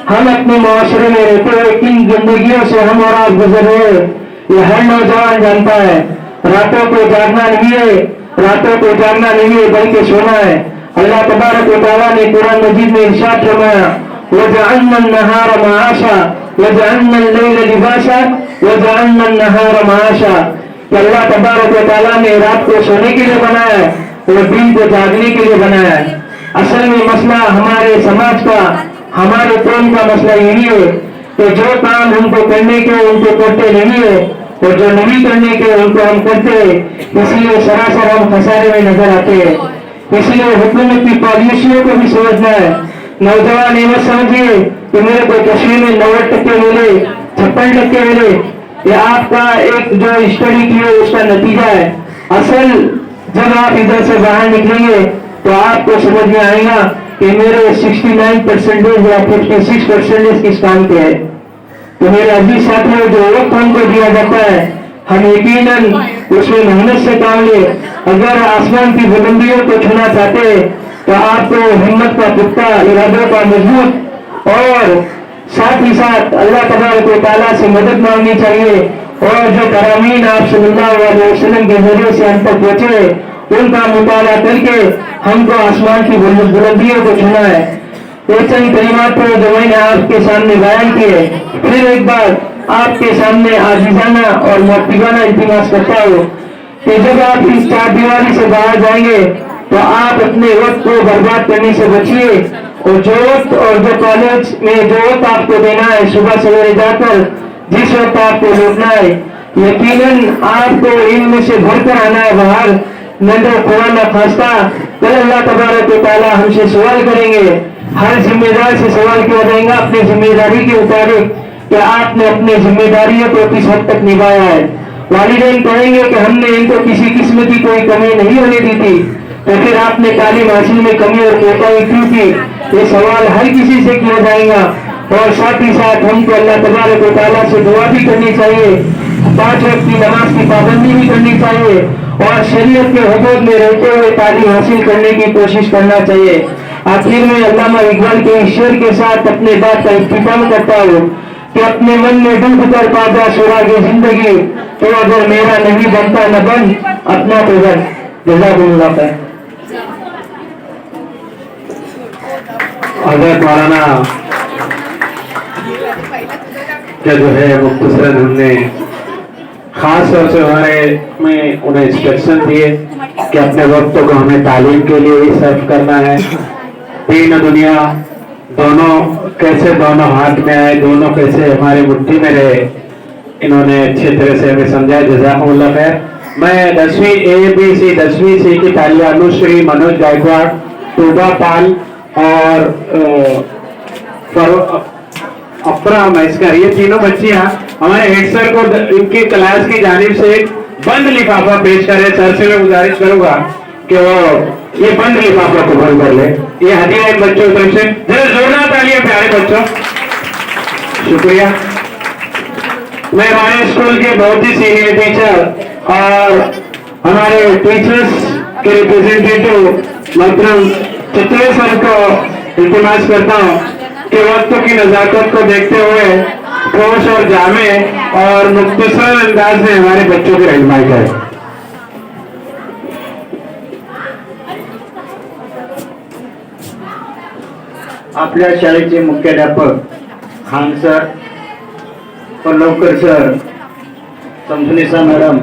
हम अपने मुआशरे में रहते हुए किन जिंदगियों से हम और आप गुजर रहे हैं, ये हर नौजवान जानता है। रातों को जागना नहीं है, रातों को जागना नहीं है बल्कि सोना है। अल्लाह तबारक व तआला ने कुरान मजीद में इरशाद फरमाया, वजअलना अन्नहार मआशा वजअलना अल-लैल लिबासा वजअलना अन्नहार मआशा, कि अल्लाह तबारक व तआला ने रात को सोने के लिए बनाया है और दिन को जागने के लिए बनाया है। असल में मसला हमारे समाज का, हमारे कौम का मसला यही है कि जो काम हमको करने के उनको करते नहीं है, और जो नहीं करने के उनको हम करते हैं, इसलिए सरासर हम खसारे में नजर आते हैं। इसलिए हुकूमत की पॉलिसियों को भी समझना है। नौजवान ये मत समझिए कि मेरे को 10वीं में 90% मिले, 56% मिले, ये आपका एक जो स्टडी की है उसका नतीजा है। असल जब आप इधर से बाहर निकलेंगे तो आपको समझ में आएगा कि मेरे 69% या 56% किस काम के है। तो मेरे अजीज साथियों, जो वक्त हमको दिया जाता है हम यकीनन उसमें मेहनत से काम ले। अगर आसमान की बुलंदियों को छूना चाहते हैं तो आपको हिम्मत का पुख्ता, इरादों का मजबूत, और साथ ही साथ अल्लाह तबारक व तआला से मदद मांगनी चाहिए। और जो करामीन आप सल्लल्लाहु अलैहि वसल्लम के जरिए से हम तक पहुंचे उनका मुताला करके हमको आसमान की बुलंदियों को छूना है। ये चंद कलिमात जो मैंने आपके सामने बयान किए, फिर एक बार आपके सामने आजीजाना और मोहब्बताना इल्तिमास करता हूँ कि जब आप इस चार दीवारी से बाहर जाएंगे तो आप अपने वक्त को बर्बाद करने से बचिए, और जो वक्त और जो कॉलेज में जो वक्त आपको देना है सुबह सवेरे जाकर जिस वक्त आपको लौटना है, यकीनन आपको इनमें से भरकर आना है बाहर। नंदो खुदा न खास्ता कल अल्लाह तबारक व तआला हमसे सवाल करेंगे। हर जिम्मेदार से सवाल किया जाएगा अपनी जिम्मेदारी के मुताबिक कि आपने अपनी जिम्मेदारियों को किस हद तक निभाया है। वालिदैन कहेंगे कि हमने इनको किसी किस्म की कोई कमी नहीं होने दी थी, तो फिर आपने तालीम हासिल में कमी और कोताही क्यों की? ये सवाल हर किसी से किया जाएगा। और साथ ही साथ हमको अल्लाह तबारक व तआला से दुआ भी करनी चाहिए, 5 वक्त की नमाज की पाबंदी भी करनी चाहिए, और शरीयत के हुकूक में रहते हुए तालीम हासिल करने की कोशिश करना चाहिए। आखिर में अल्लामा इकबाल के इस शेर के साथ अपने बात का इख्तिताम करता हूँ कि अपने मन में डूब कर पादा सुरागे जिंदगी, तो अगर मेरा नहीं बनता न बन अपना तो बन। जज़ाकुमुल्लाह खैर। अगर मौलाना क्या जो है मुख्तसरन हमने खास तौर से हमारे में उन्हें इंस्ट्रक्शन दिए कि अपने वक्तों को हमें तालीम के लिए ही सर्व करना है। दीन और दुनिया दोनों कैसे दोनों हाथ में आए, दोनों कैसे हमारी मुट्ठी में रहे, इन्होंने अच्छी तरह से हमें समझाया। जज़ाकुमुल्लाह खैर। मैं 10वीं ABC 10वीं C की तालिया अनुश्री मनोज गायकवाड़, टूबा पाल और अपरा मैस्कर, ये तीनों बच्चियां हमारे हेड सर को इनकी क्लास की जानिब से एक बंद लिफाफा पेश करे। सर से मैं गुजारिश करूंगा कि वो ये बंद लिफाफा को बंद कर ले। ये हदिया इन बच्चों की तरफ से, जरा जोरदार तालियां प्यारे बच्चों, शुक्रिया। मैं हमारे स्कूल के बहुत ही सीनियर टीचर और हमारे टीचर्स के रिप्रेजेंटेटिव मोहतरम चित्रे सर को इल्तिमास करता हूँ कि वक्त की नजाकत को देखते हुए ठोस और जामे और मुख्तसर अंदाज में हमारे बच्चों की रहनुमाई करें। आपल्या शाळेचे मुख्याध्यापक Khan sir, Pallavkar sir, Shamsunnisa madam,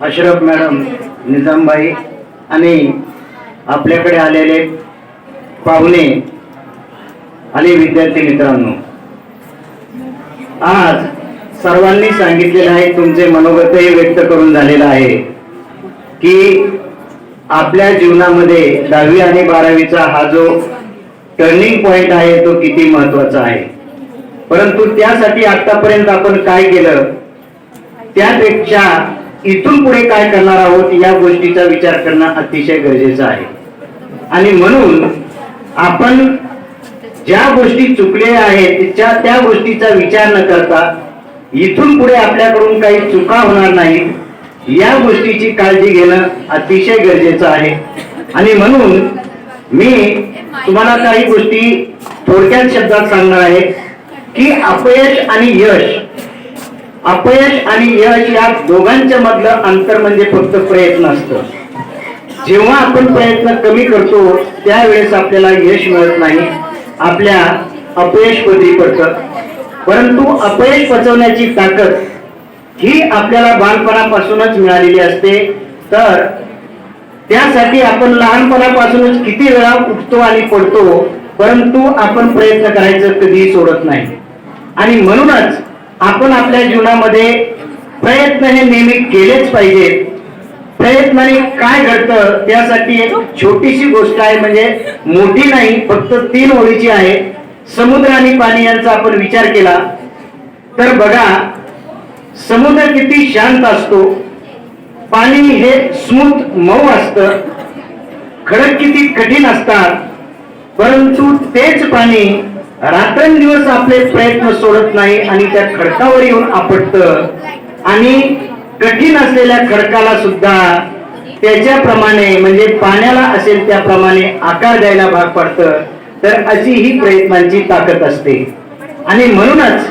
Ashraf madam, Nizambai आणि आपल्याकडे आलेले पाहुणे आणि विद्यार्थी मित्रांनो, आज सर्वांनी सांगितलेलं आहे, तुमचे मनोगतही व्यक्त करून झालेलं आहे की आपल्या जीवनामध्ये 10वी आणि 12वीचा हा जो टर्निंग पॉइंट आहे तो किती महत्वाचा आहे. परंतु त्यासाठी आतापर्यंत आपण काय केलं, त्यापेक्षा इथून पुढे काय करणार आहोत या गोष्टीचा विचार करणं अतिशय गरजेचं आहे. आणि म्हणून आपण ज्या गोष्टी चुकलेल्या आहेत त्या गोष्टीचा विचार न करता इथून पुढे आपल्याकडून काही चुका होणार नाहीत या गोष्टीची काळजी घेणं अतिशय गरजेचं आहे. आणि म्हणून मी तुम्हाला काही गोष्टी थोडक्यात शब्दात सांगणार आहे की अपयश आणि यश या दोघांच्या मधलं अंतर म्हणजे फक्त प्रयत्न असतं. जेव्हा आपण प्रयत्न कमी करतो त्यावेळेस आपल्याला यश मिळत नाही, आपल्या अपयश पदरी पडतं. परंतु अपयश पचवण्याची ताकद ही आपल्याला बालपणापासूनच मिळालेली असते. तर त्यासाठी आपण लहानपणापासूनच किती वेळा उठतो आणि पडतो, परंतु आपण प्रयत्न करायचं कधीही सोडत नाही. आणि म्हणूनच आपण आपल्या जीवनामध्ये प्रयत्न हे नेहमी केलेच पाहिजेत. प्रयत्नाने काय घडतं त्यासाठी एक छोटीशी गोष्ट आहे, म्हणजे मोठी नाही, फक्त 3 ओळीची आहे. समुद्र आणि पाणी यांचा आपण विचार केला तर बघा, समुद्र किती शांत असतो, पाणी हे स्मूथ मऊ असतं, खडक किती कठीण असतात, परंतु तेच पाणी रात्रंदिवस आपले प्रयत्न सोडत नाही आणि त्या खडकावर येऊन आपटतं आणि कठीण असलेल्या खडकाला सुद्धा त्याच्याप्रमाणे म्हणजे पाण्याला असेल त्याप्रमाणे आकार द्यायला भाग पडतं. तर अशी ही प्रयत्नांची ताकद असते. आणि म्हणूनच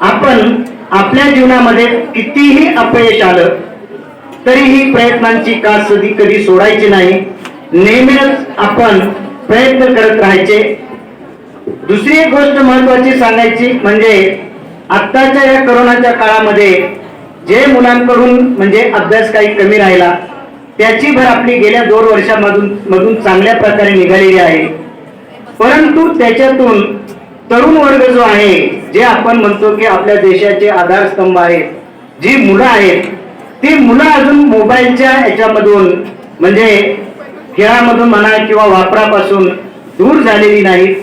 आपण आपल्या जीवनामध्ये कितीही अपयश आलं तरीही प्रयत्नांची कास कधी सोडायची नाही, नेहमीच आपण प्रयत्न करत राहायचे. दुसरी एक गोष्ट महत्वाची सांगायची म्हणजे आत्ताच्या या कोरोनाच्या काळामध्ये जे मुलांकडून म्हणजे अभ्यास काही कमी राहिला त्याची भर आपली गेल्या 2 वर्षांमधून चांगल्या प्रकारे निघालेली आहे. परंतु त्याच्यातून तरुण वर्ग जो आहे, जे आपण म्हणतो की आपल्या देशाचे आधारस्तंभ आहेत, जी मुलं आहेत, ती मुलं अजून मोबाईलच्या याच्यामधून म्हणजे खेळामधून म्हणा किंवा वापरापासून दूर झालेली नाहीत.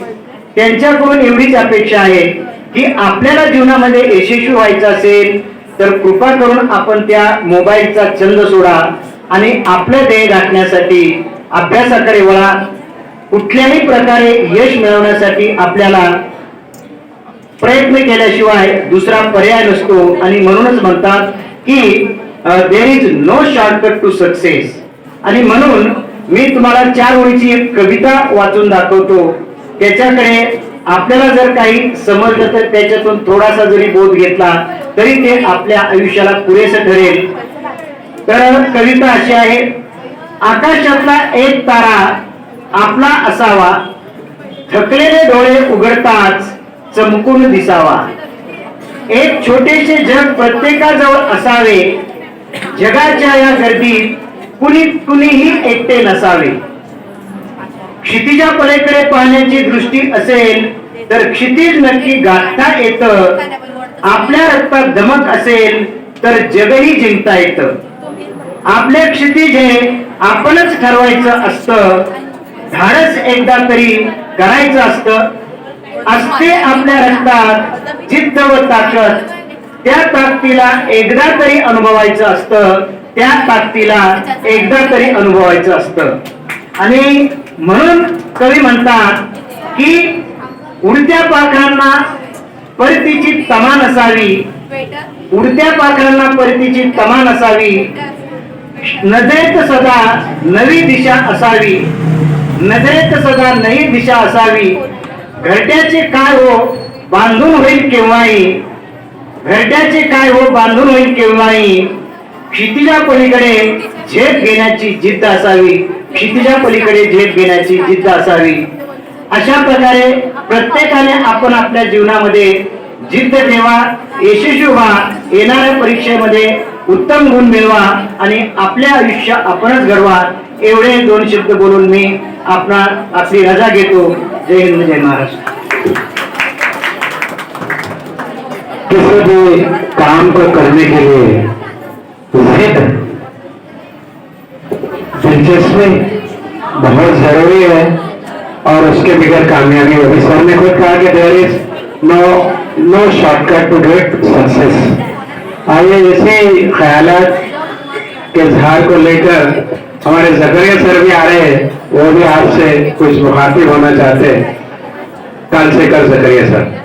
त्यांच्याकडून एवढीच अपेक्षा आहे की आपल्याला जीवनामध्ये यशस्वी व्हायचं असेल तर कृपा करून आपण त्या मोबाईलचा छंद सोडा आणि आपलं ध्येय गाठण्यासाठी अभ्यासाकडे वळा. कुठल्याही प्रकारे यश मिळवण्यासाठी आपल्याला प्रयत्न केल्याशिवाय दुसरा पर्याय नसतो. आणि म्हणूनच म्हणतात की there is no shortcut to success. आणि म्हणून मी तुम्हाला 4 ओळीची एक कविता वाचून दाखवतो. त्याच्याकडे आपल्याला जर काही समजलं तर त्याच्यातून थोडासा जरी बोध घेतला तरी ते आपल्या आयुष्याला पुरेसं ठरेल. तर कविता अशी आहे, आकाशातला एक तारा आपला असावा, थकलेले डोळे उघडताच चमकून दिसावा. एक छोटेसे जग प्रत्येकाजवळ असावे, जगाच्या या गर्दीत कुणीही एकटे नसावे. क्षितिजा पलीकडे पाहण्याची दृष्टी असेल तर क्षितिज नक्की गाठता येतं. आपल्या रक्तात दमक असेल तर जगही जिंकता येतं. आपले क्षितिज हे आपणच ठरवायचं असतं. धाडस एकदा तरी करायचं असतं. असते आपल्या रक्तात जिद्द व ताकद, त्या ताकदीला एकदा तरी अनुभवायचं असतं. त्या ताकदीला एकदा तरी अनुभवायचं असतं. आणि म्हणून कवी म्हणतात की उडत्या पाखरांना परतीची तमा नसावी, उडत्या पाखरांना परतीची तमा नसावी, नजरेत सदा नवी दिशा असावी, नजरेत सदा नवी दिशा असावी. घरट्याचे काय हो बांधून होईल केव्हाही, घरट्याचे काय हो बांधून होईल केव्हाही. क्षितिजा पलीकडे झेप घेण्याची जिद्द असावी, क्षितिजा पलीकडे झेप घेण्याची जिद्द असावी. अशा प्रकारे प्रत्येकाने आपण आपल्या जीवनामध्ये जिद्द ठेवा, यशस्वी व्हा, येणाऱ्या परीक्षेमध्ये उत्तम गुण मिळवा आणि आपल्या आयुष्य आपणच घडवा. एवढे 2 शब्द बोलून मी आपली रजा घेतो. जय हिंद, जय महाराष्ट्र. किसी भी काम को करने के लिए जिद, दिलचस्पी बहुत जरूरी है और उसके बगैर कामयाबी होगी. सर ने खुद कहा कि there is no shortcut to get success. आइए इसी ख्यालात के इजहार को लेकर हमारे जकरिया सर भी आ रहे हैं, वो भी आपसे कुछ मुखातिब होना चाहते हैं. कल से कल जकरिया सर.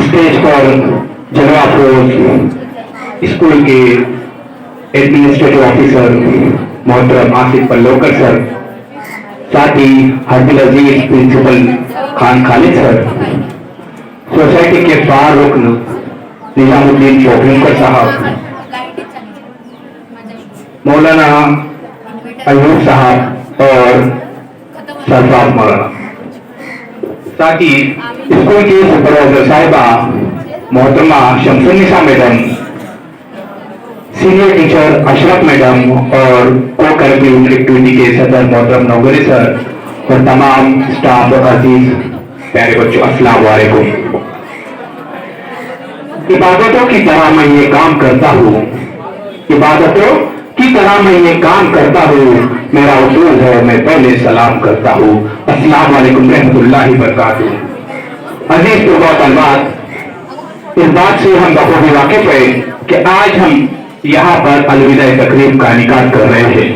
स्टेज पर जलवा फोर्स स्कूल के एडमिनिस्ट्रेटिव ऑफिसर मोहतरम आसिफ पल्लोकर सर, साथ ही हर्बिल अजीज principal Khan Khalid sir, society के बार रुकन निजामुद्दीन चौधरी साहब, मौलाना अयूब साहब और सरफराज मौलाना, साथ ही स्कूल की सुपरवाइजर साहिबा मोहतरमा Shamsunnisa madam, senior teacher Ashraf madam और को करिकुलम एक्टिविटी के सदर मोहतरम नौगरी सर और तमाम स्टाफ और अजीज प्यारे बच्चों, अस्सलाम वालेकुम. इबादतों की तरह मैं ये काम करता हूँ, इबादतों की तरह मैं ये काम करता हूँ, मेरा उसूल है मैं पहले सलाम करता हूँ. अस्सलाम वालेकुम रहमतुल्लाहि बरकातुहू. अजीज तो बहुत अलबात, इस बात से हम बखूबी वाकिफ है कि आज हम यहाँ पर अलविदा तकरीब का इनेकाद कर रहे हैं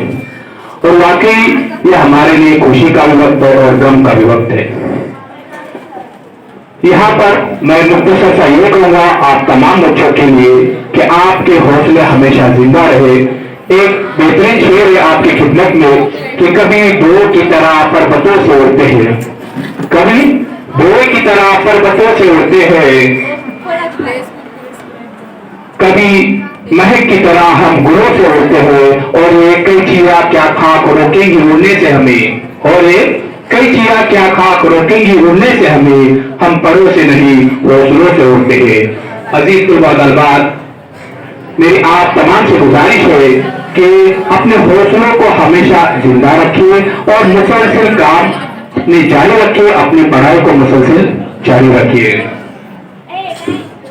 और वाकई यह हमारे लिए खुशी का भी वक्त है और गम का भी वक्त है. यहाँ पर मैं मुख्तसर सा ये कहूंगा आप तमाम बच्चों के लिए कि आपके हौसले हमेशा जिंदा रहे. एक बेहतरीन शेर है आपकी खिदमत में कि कभी बोए की तरह पर्वतों से उड़ते हैं, कभी बोए की तरह पर्वतों से उड़ते हैं, कभी महक की तरह हम गुरों से उड़ते हैं और ये कई चिड़िया क्या खाक रोकेंगी उड़ने से हमें, और ये कई चिड़िया क्या खाक रोकेंगी उड़ने से हमें, हम परों से नहीं हौसलों से उड़ते हैं. अजीज तुल्बा तलबात, मेरी आप तमाम से गुजारिश है कि अपने हौसलों को हमेशा जिंदा रखिए और मुसलसल काम अपने जारी रखिए, अपनी पढ़ाई को मुसलसल जारी रखिए.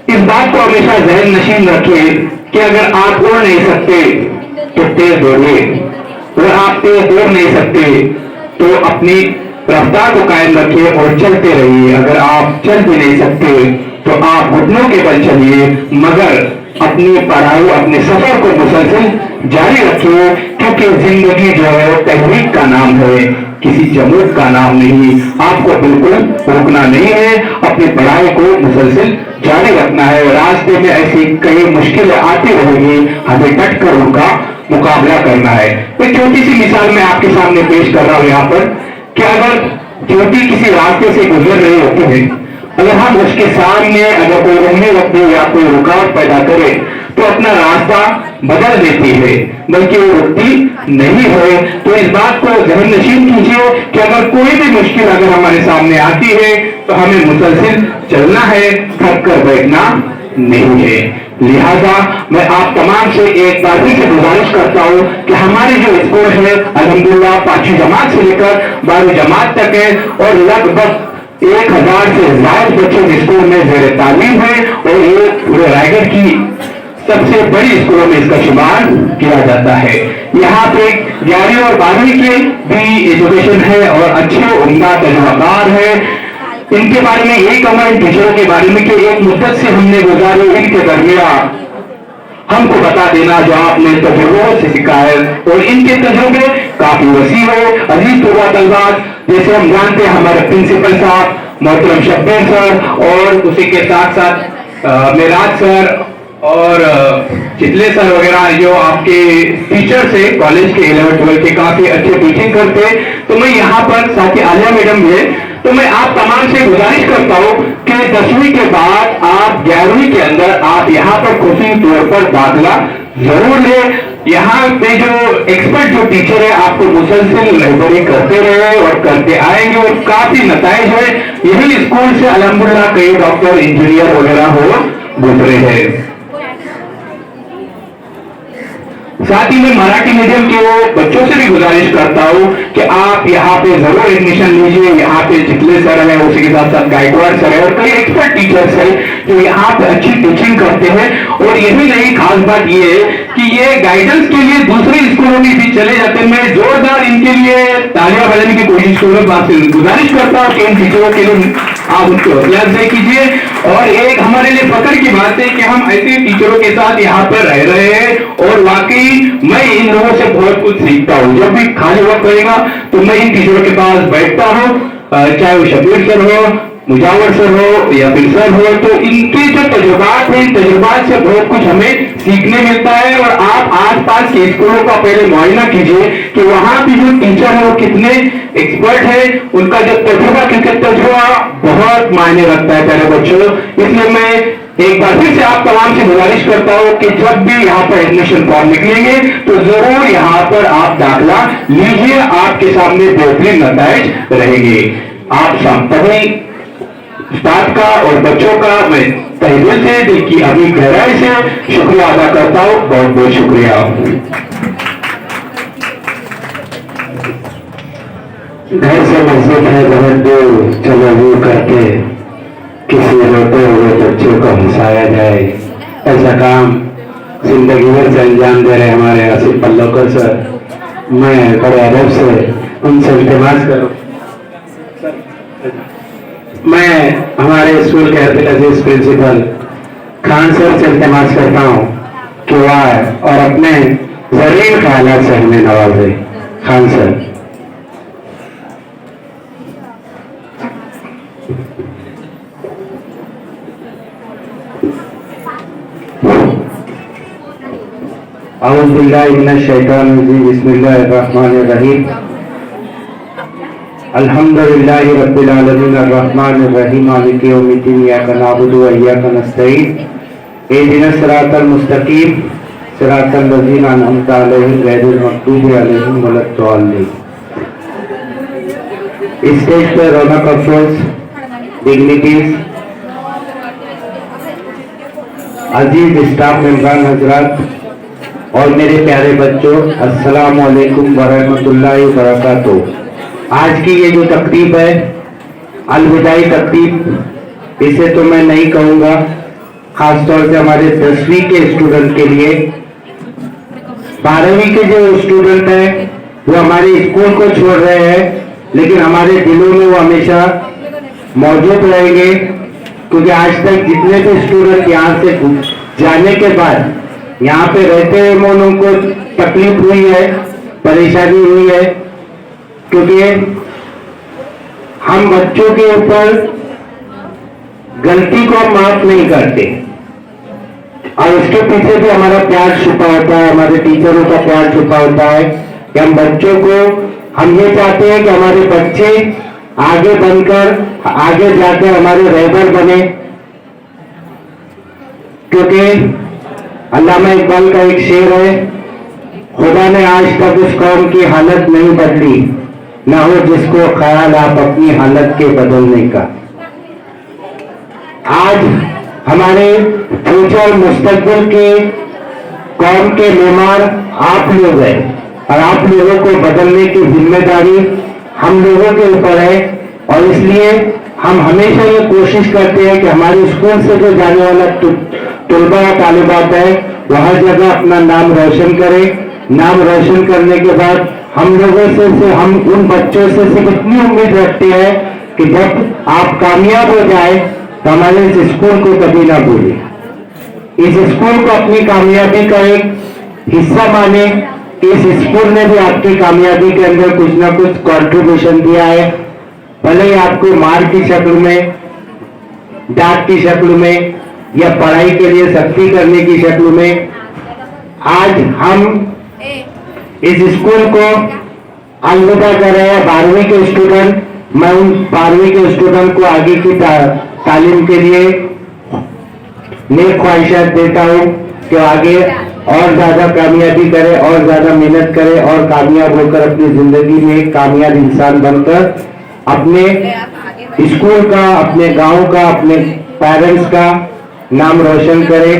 इस बात को हमेशा जहन नशीन रखिए कि अगर आप उड़ नहीं सकते तो तेज दौड़िए, अगर आप तेज दौड़ नहीं सकते तो अपनी रफ्तार को कायम रखिए और चलते रहिए. अगर आप चल भी नहीं सकते तो आप घुटनों के बल चलिए, मगर अपनी पढ़ाई अपने सफर को मुसलसल जारी रखिए, क्योंकि जिंदगी जो है तहरीक का नाम है, किसी जमूत का नाम नहीं. आपको बिल्कुल रुकना नहीं है, अपनी पढ़ाई को मुसलसल जारी रखना है. रास्ते में ऐसी कई मुश्किलें आती रहेंगी, हमें डट कर उनका मुकाबला करना है. एक छोटी सी मिसाल मैं आपके सामने पेश कर रहा हूँ यहाँ पर कि अगर ज्योति किसी रास्ते से गुजर रहे होते हैं, अगर हम उसके सामने अगर कोई रोकने लगते या कोई रुकावट पैदा करे तो अपना रास्ता बदल देती है, बल्कि वो रुकती नहीं है. तो इस बात को जहन नशीन कीजिए कि अगर कोई भी मुश्किल अगर हमारे सामने आती है तो हमें मुसलसल चलना है, थक कर बैठना नहीं है. लिहाजा मैं आप तमाम से एक बार फिर से गुजारिश करता हूँ कि हमारे जो स्कूल है अल्हम्दुलिल्लाह 5वीं जमात से लेकर 12वीं जमात तक है और लगभग 1000 से ज्यादा बच्चे स्कूल में जेर तालीम है और ये पूरे रायगढ़ की सबसे बड़ी स्कूलों में इसका शुमार किया जाता है. यहाँ पे 11वीं और 12वीं के भी एजुकेशन है और अच्छे उम्दा तजुर्बाकार है. इनके बारे में यही कहूँगा इन टीचरों के बारे में कि एक मुद्दत से हमने गुजारी, इनके दरमियान हमको बता देना जो आपने तजुर्बों से सीखा है और इनके तजुर्बे काफी वसी है. अजीज तलबात, जैसे हम जानते हैं हमारे प्रिंसिपल साहब मोहतरम शब्बीर सर और उसी के साथ साथ मेराज सर और चितले सर वगैरह जो आपके टीचर्स है कॉलेज के 11-12 के काफी अच्छे टीचिंग करते हैं। तो मैं यहाँ पर साथ ही आलिया मैडम भी है, तो मैं आप तमाम से गुजारिश करता हूँ कि 10वीं के बाद आप 11वीं के अंदर आप यहाँ पर खुशी तौर पर दाखिला जरूर ले। यहाँ पे जो एक्सपर्ट जो टीचर है आपको मुसलसल रहबरी करते रहे और करते आएंगे और काफी नताइज है। यही स्कूल से अल्हम्दुलिल्लाह कई डॉक्टर इंजीनियर वगैरह हो गुजरे हैं। साथ ही मैं मराठी मीडियम के वो बच्चों से भी गुजारिश करता हूँ कि आप यहाँ पे जरूर एडमिशन लीजिए। यहाँ पे चितले सर है, उसी के साथ साथ गायकवाड़ सर है और कई एक्सपर्ट टीचर्स हैं जो यहाँ पे अच्छी टीचिंग करते हैं। और यही नहीं, खास बात ये है कि ये गाइडेंस के लिए दूसरे स्कूलों में भी चले जाते हैं। मैं जोरदार इनके लिए तालियां बजाने की कोशिश करूंगा, आपसे गुजारिश करता हूँ कि इन टीचरों के लिए आप उनको हौसला अफजाई कीजिए। और एक हमारे लिए फख्र की बात है कि हम ऐसे टीचरों के साथ यहाँ पर रह रहे हैं और वाकई मैं इन लोगों से बहुत कुछ सीखता हूँ। जब भी खाली वक्त रहेगा तो मैं इन टीचरों के पास बैठता हूँ, चाहे वो शब्बीर सर हो, मुजावर सर हो या फिर सर हो, तो इनके जो तजुर्बात है, इन तजुर्बात से बहुत कुछ हमें सीखने मिलता है। और आप आसपास के स्कूलों का पहले मुआयना कीजिए कि वहां भी जो टीचर है वो कितने एक्सपर्ट है, उनका जो तजुर्बा, क्योंकि तजुर्बा बहुत मायने रखता है प्यारे बच्चों। इसलिए मैं एक बार फिर से आप तमाम से गुजारिश करता हूँ कि जब भी यहाँ पर एडमिशन फॉर्म निकलेंगे तो जरूर यहाँ पर आप दाखिला लीजिए, आपके सामने बेहतरीन नताइज रहेंगे। आप सभी स्टाफ का और बच्चों का मैं तहे दिल से, दिल की अभी गहराई से शुक्रिया अदा करता हूँ। बहुत बहुत शुक्रिया। घर से मस्जिद है बहुत दूर, चलो वो करके किसी रोते हुए बच्चों को हंसाया जाए। ऐसा काम जिंदगी भर से अंजाम दे रहे हमारे आसिफ पल्लवकर सर। मैं बड़े अदब से उनसे इल्तिमास करूं, मैं हमारे स्कूल के अजीज प्रिंसिपल खान सर से इल्तिमास करता हूं कि वह और अपने जरीन ख्यालात से हमें नवाजे। खान सर। औज़ु बिल्लाहि मिनश शैतानिर रजीम, बिस्मिल्लाहिर रहमानिर रहीम। अल्हम्दुलिल्लाहि रब्बिल आलमीन, अर्रहमानिर रहीम, मालिकि यौमिद्दीन, इय्याका नअबुदु व इय्याका नस्तईन, इहदिनस सिरातल मुस्तकीम, सिरातल लज़ीना अनअमता अलैहिम, गैरिल मग़दूबि अलैहिम वलद्दाल्लीन। स्टेज पर रौनक अफरोज, डिग्निटीज, अजीज स्टाफ मेंबरान हजरात और मेरे प्यारे बच्चों, अस्सलामु अलैकुम वरहमतुल्लाहि वबरकातुहू। आज की ये जो तकरीब है, अलविदाई तकरीब, इसे तो मैं नहीं कहूँगा, खासतौर से हमारे 10वीं के स्टूडेंट के लिए। 12वीं के जो स्टूडेंट हैं वो हमारे स्कूल को छोड़ रहे हैं, लेकिन हमारे दिलों में वो हमेशा मौजूद रहेंगे, क्योंकि आज तक जितने भी स्टूडेंट यहाँ से जाने के बाद यहाँ पे रहते हुए उनको तकलीफ हुई है, परेशानी हुई है, क्योंकि हम बच्चों के ऊपर गलती को माफ नहीं करते और उसके पीछे भी हमारा प्यार छुपा होता है, हमारे टीचरों का प्यार छुपा होता है कि हम बच्चों को, हम ये चाहते हैं कि हमारे बच्चे आगे बनकर आगे जाकर हमारे रहबर बने, क्योंकि अल्लामा इकबाल का एक शेर है, खुदा ने आज तक उस कौम की हालत नहीं बदली, ना हो जिसको ख्याल आप अपनी हालत के बदलने का। आज हमारे फ्यूचर मुस्तकबिल के कौम के मेहमान आप लोग हैं और आप लोगों को बदलने की जिम्मेदारी हम लोगों के ऊपर है। और इसलिए हम हमेशा ये कोशिश करते हैं कि हमारे स्कूल से जो जाने वाला तलबा या तालिबात है वो हर जगह अपना नाम रोशन करें। नाम रोशन करने के बाद हम लोगों से हम उन बच्चों से सिर्फ इतनी उम्मीद रखते हैं कि जब आप कामयाब हो जाए तो हमारे इस स्कूल को कभी ना भूलें, इस स्कूल को अपनी कामयाबी का एक हिस्सा माने। इस स्कूल ने भी आपकी कामयाबी के अंदर कुछ ना कुछ कंट्रीब्यूशन दिया है। भले ही आपको मार की शक्ल में, डांट की शक्ल में या पढ़ाई के लिए सख्ती करने की शक्ल में, आज हम इस स्कूल को अलविदा कर रहे हैं। 12वीं के स्टूडेंट, मैं उन 12वीं के स्टूडेंट को आगे की तालीम के लिए नेक ख्वाहिशात देता हूँ कि आगे और ज्यादा कामयाबी करे और ज्यादा मेहनत करे और कामयाब होकर अपनी जिंदगी में एक कामयाब इंसान बनकर अपने स्कूल का, अपने गांव का, अपने पेरेंट्स का नाम रोशन करे।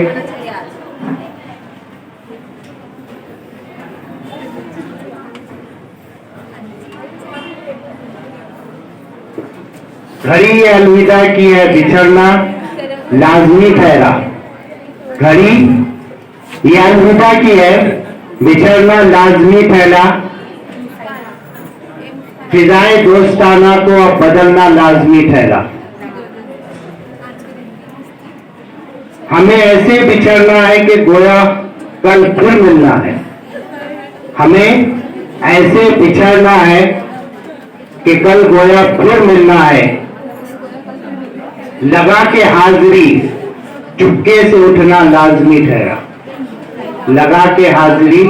घड़ी ये अलविदा की है, बिछड़ना लाजमी ठहरा। घड़ी ये अलविदा की है, बिछड़ना लाजमी ठहरा। फिजाए दोस्ताना को अब बदलना लाजमी ठहरा। हमें ऐसे बिछड़ना है कि गोया कल फिर मिलना है। हमें ऐसे बिछड़ना है कि कल गोया फिर मिलना है। लगा के हाजिरी चुपके से उठना लाजमी ठहरा। लगा के हाजिरी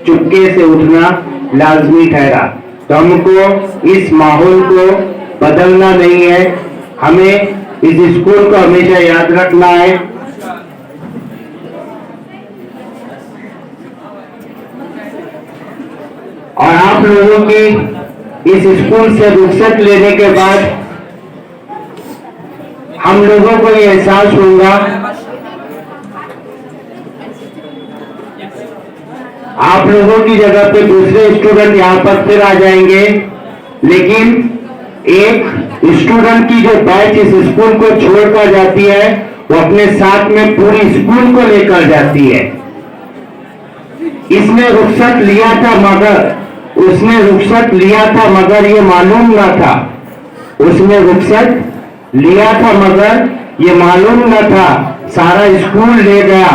चुपके से उठना लाजमी ठहरा। तो हमको इस माहौल को बदलना नहीं है, हमें इस स्कूल को हमेशा याद रखना है। और आप लोगों की इस स्कूल से रुखसत लेने के बाद हम लोगों को ये एहसास होगा, आप लोगों की जगह पे दूसरे स्टूडेंट यहाँ पर फिर आ जाएंगे, लेकिन एक स्टूडेंट की जो बैच इस स्कूल को छोड़कर जाती है वो अपने साथ में पूरी स्कूल को लेकर जाती है। इसने रुखसत लिया था मगर ये मालूम ना था। उसने रुखसत लिया था मगर ये मालूम न था सारा स्कूल ले गया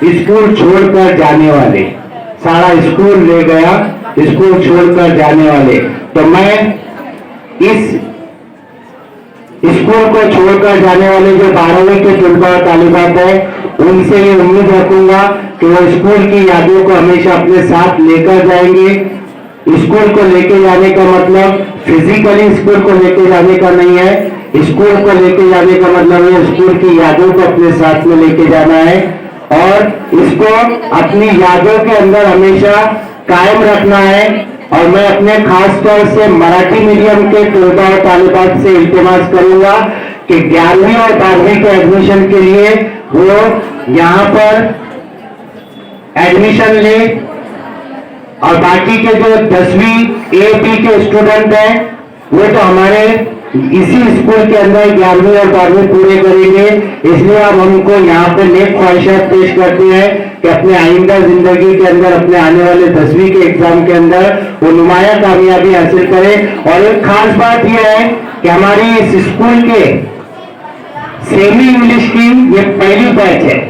स्कूल छोड़कर जाने वाले। सारा स्कूल ले गया स्कूल छोड़कर जाने वाले। तो मैं इस स्कूल को छोड़कर जाने वाले जो 12वीं के तलबा और तालिबात है, उनसे ये उम्मीद रखूंगा कि वो स्कूल की यादों को हमेशा अपने साथ लेकर जाएंगे। स्कूल को लेके जाने का मतलब फिजिकली स्कूल को लेके जाने का नहीं है, स्कूल को लेके जाने का मतलब है स्कूल की यादों को अपने साथ में लेके जाना है और इसको अपनी यादों के अंदर हमेशा कायम रखना है। और मैं अपने खास तौर से मराठी मीडियम के तलबा और तालिबात से इल्तिमास करूंगा कि 11वीं और 12वीं के एडमिशन के लिए वो यहाँ पर एडमिशन ले और बाकी के जो 10वीं A B के स्टूडेंट हैं वो तो हमारे इसी स्कूल के अंदर 11वीं और 12वीं पूरे करेंगे। इसलिए अब हमको यहाँ पे नेक ख्वाहिशात पेश करते हैं कि अपने आइंदा जिंदगी के अंदर, अपने आने वाले 10वीं के एग्जाम के अंदर वो नुमाया कामयाबी हासिल करें। और एक खास बात यह है कि हमारी इस स्कूल के सेमी इंग्लिश की ये पहली बैच है।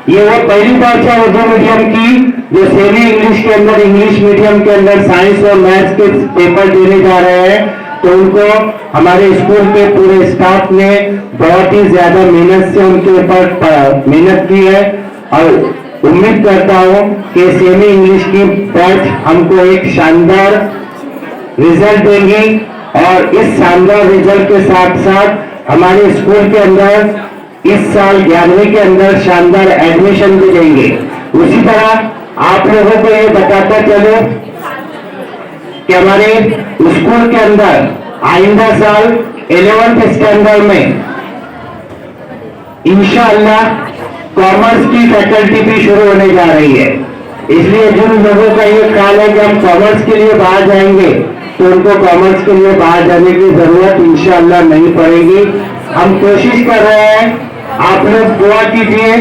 ये वो पहली बैच है उर्दू मीडियम की जो सेमी इंग्लिश के अंदर, इंग्लिश मीडियम के अंदर साइंस और मैथ्स के पेपर देने जा रहे हैं। तो उनको हमारे स्कूल के पूरे स्टाफ ने बहुत ही ज्यादा मेहनत से उनके ऊपर मेहनत की है और उम्मीद करता हूं कि सेमी इंग्लिश की बैच हमको एक शानदार रिजल्ट देंगी और इस शानदार रिजल्ट के साथ साथ हमारे स्कूल के अंदर इस साल 11वीं के अंदर शानदार एडमिशन भी देंगे। उसी तरह आप लोगों को ये बताता चलो कि हमारे स्कूल के अंदर आइंदा साल 11th स्टैंडर्ड में इंशाअल्लाह कॉमर्स की फैकल्टी भी शुरू होने जा रही है। इसलिए जिन लोगों का ये ख्याल है कि हम कॉमर्स के लिए बाहर जाएंगे तो उनको कॉमर्स के लिए बाहर जाने की जरूरत इंशाअल्लाह नहीं पड़ेगी। हम कोशिश कर रहे हैं, आप लोग दुआ कीजिए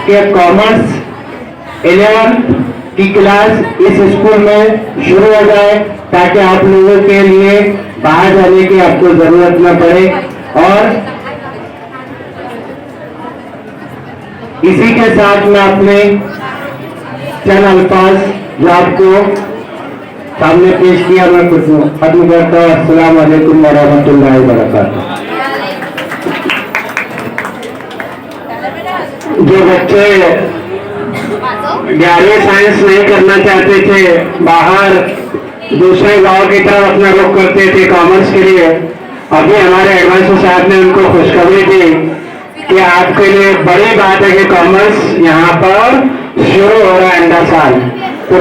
कि कॉमर्स 11th की क्लास इस स्कूल में शुरू हो जाए ताकि आप लोगों के लिए बाहर जाने की आपको जरूरत न पड़े। और इसी के साथ मैं अपने चंद अल्फाज जो आपको सामने पेश किया। मैं कुछ खत्म करता हूँ। अस्सलाम वालेकुम वरहमतुल्लाहि वबरकातुहू। जो बच्चे 11वीं साइंस नहीं करना चाहते थे, बाहर दूसरे गांव की तरफ अपना रुख करते थे कॉमर्स के लिए, अभी हमारे एडवाइजर साहब ने उनको खुशखबरी दी कि आपके लिए बड़ी बात है कि कॉमर्स यहाँ पर शुरू हो रहा है अगला साल। तो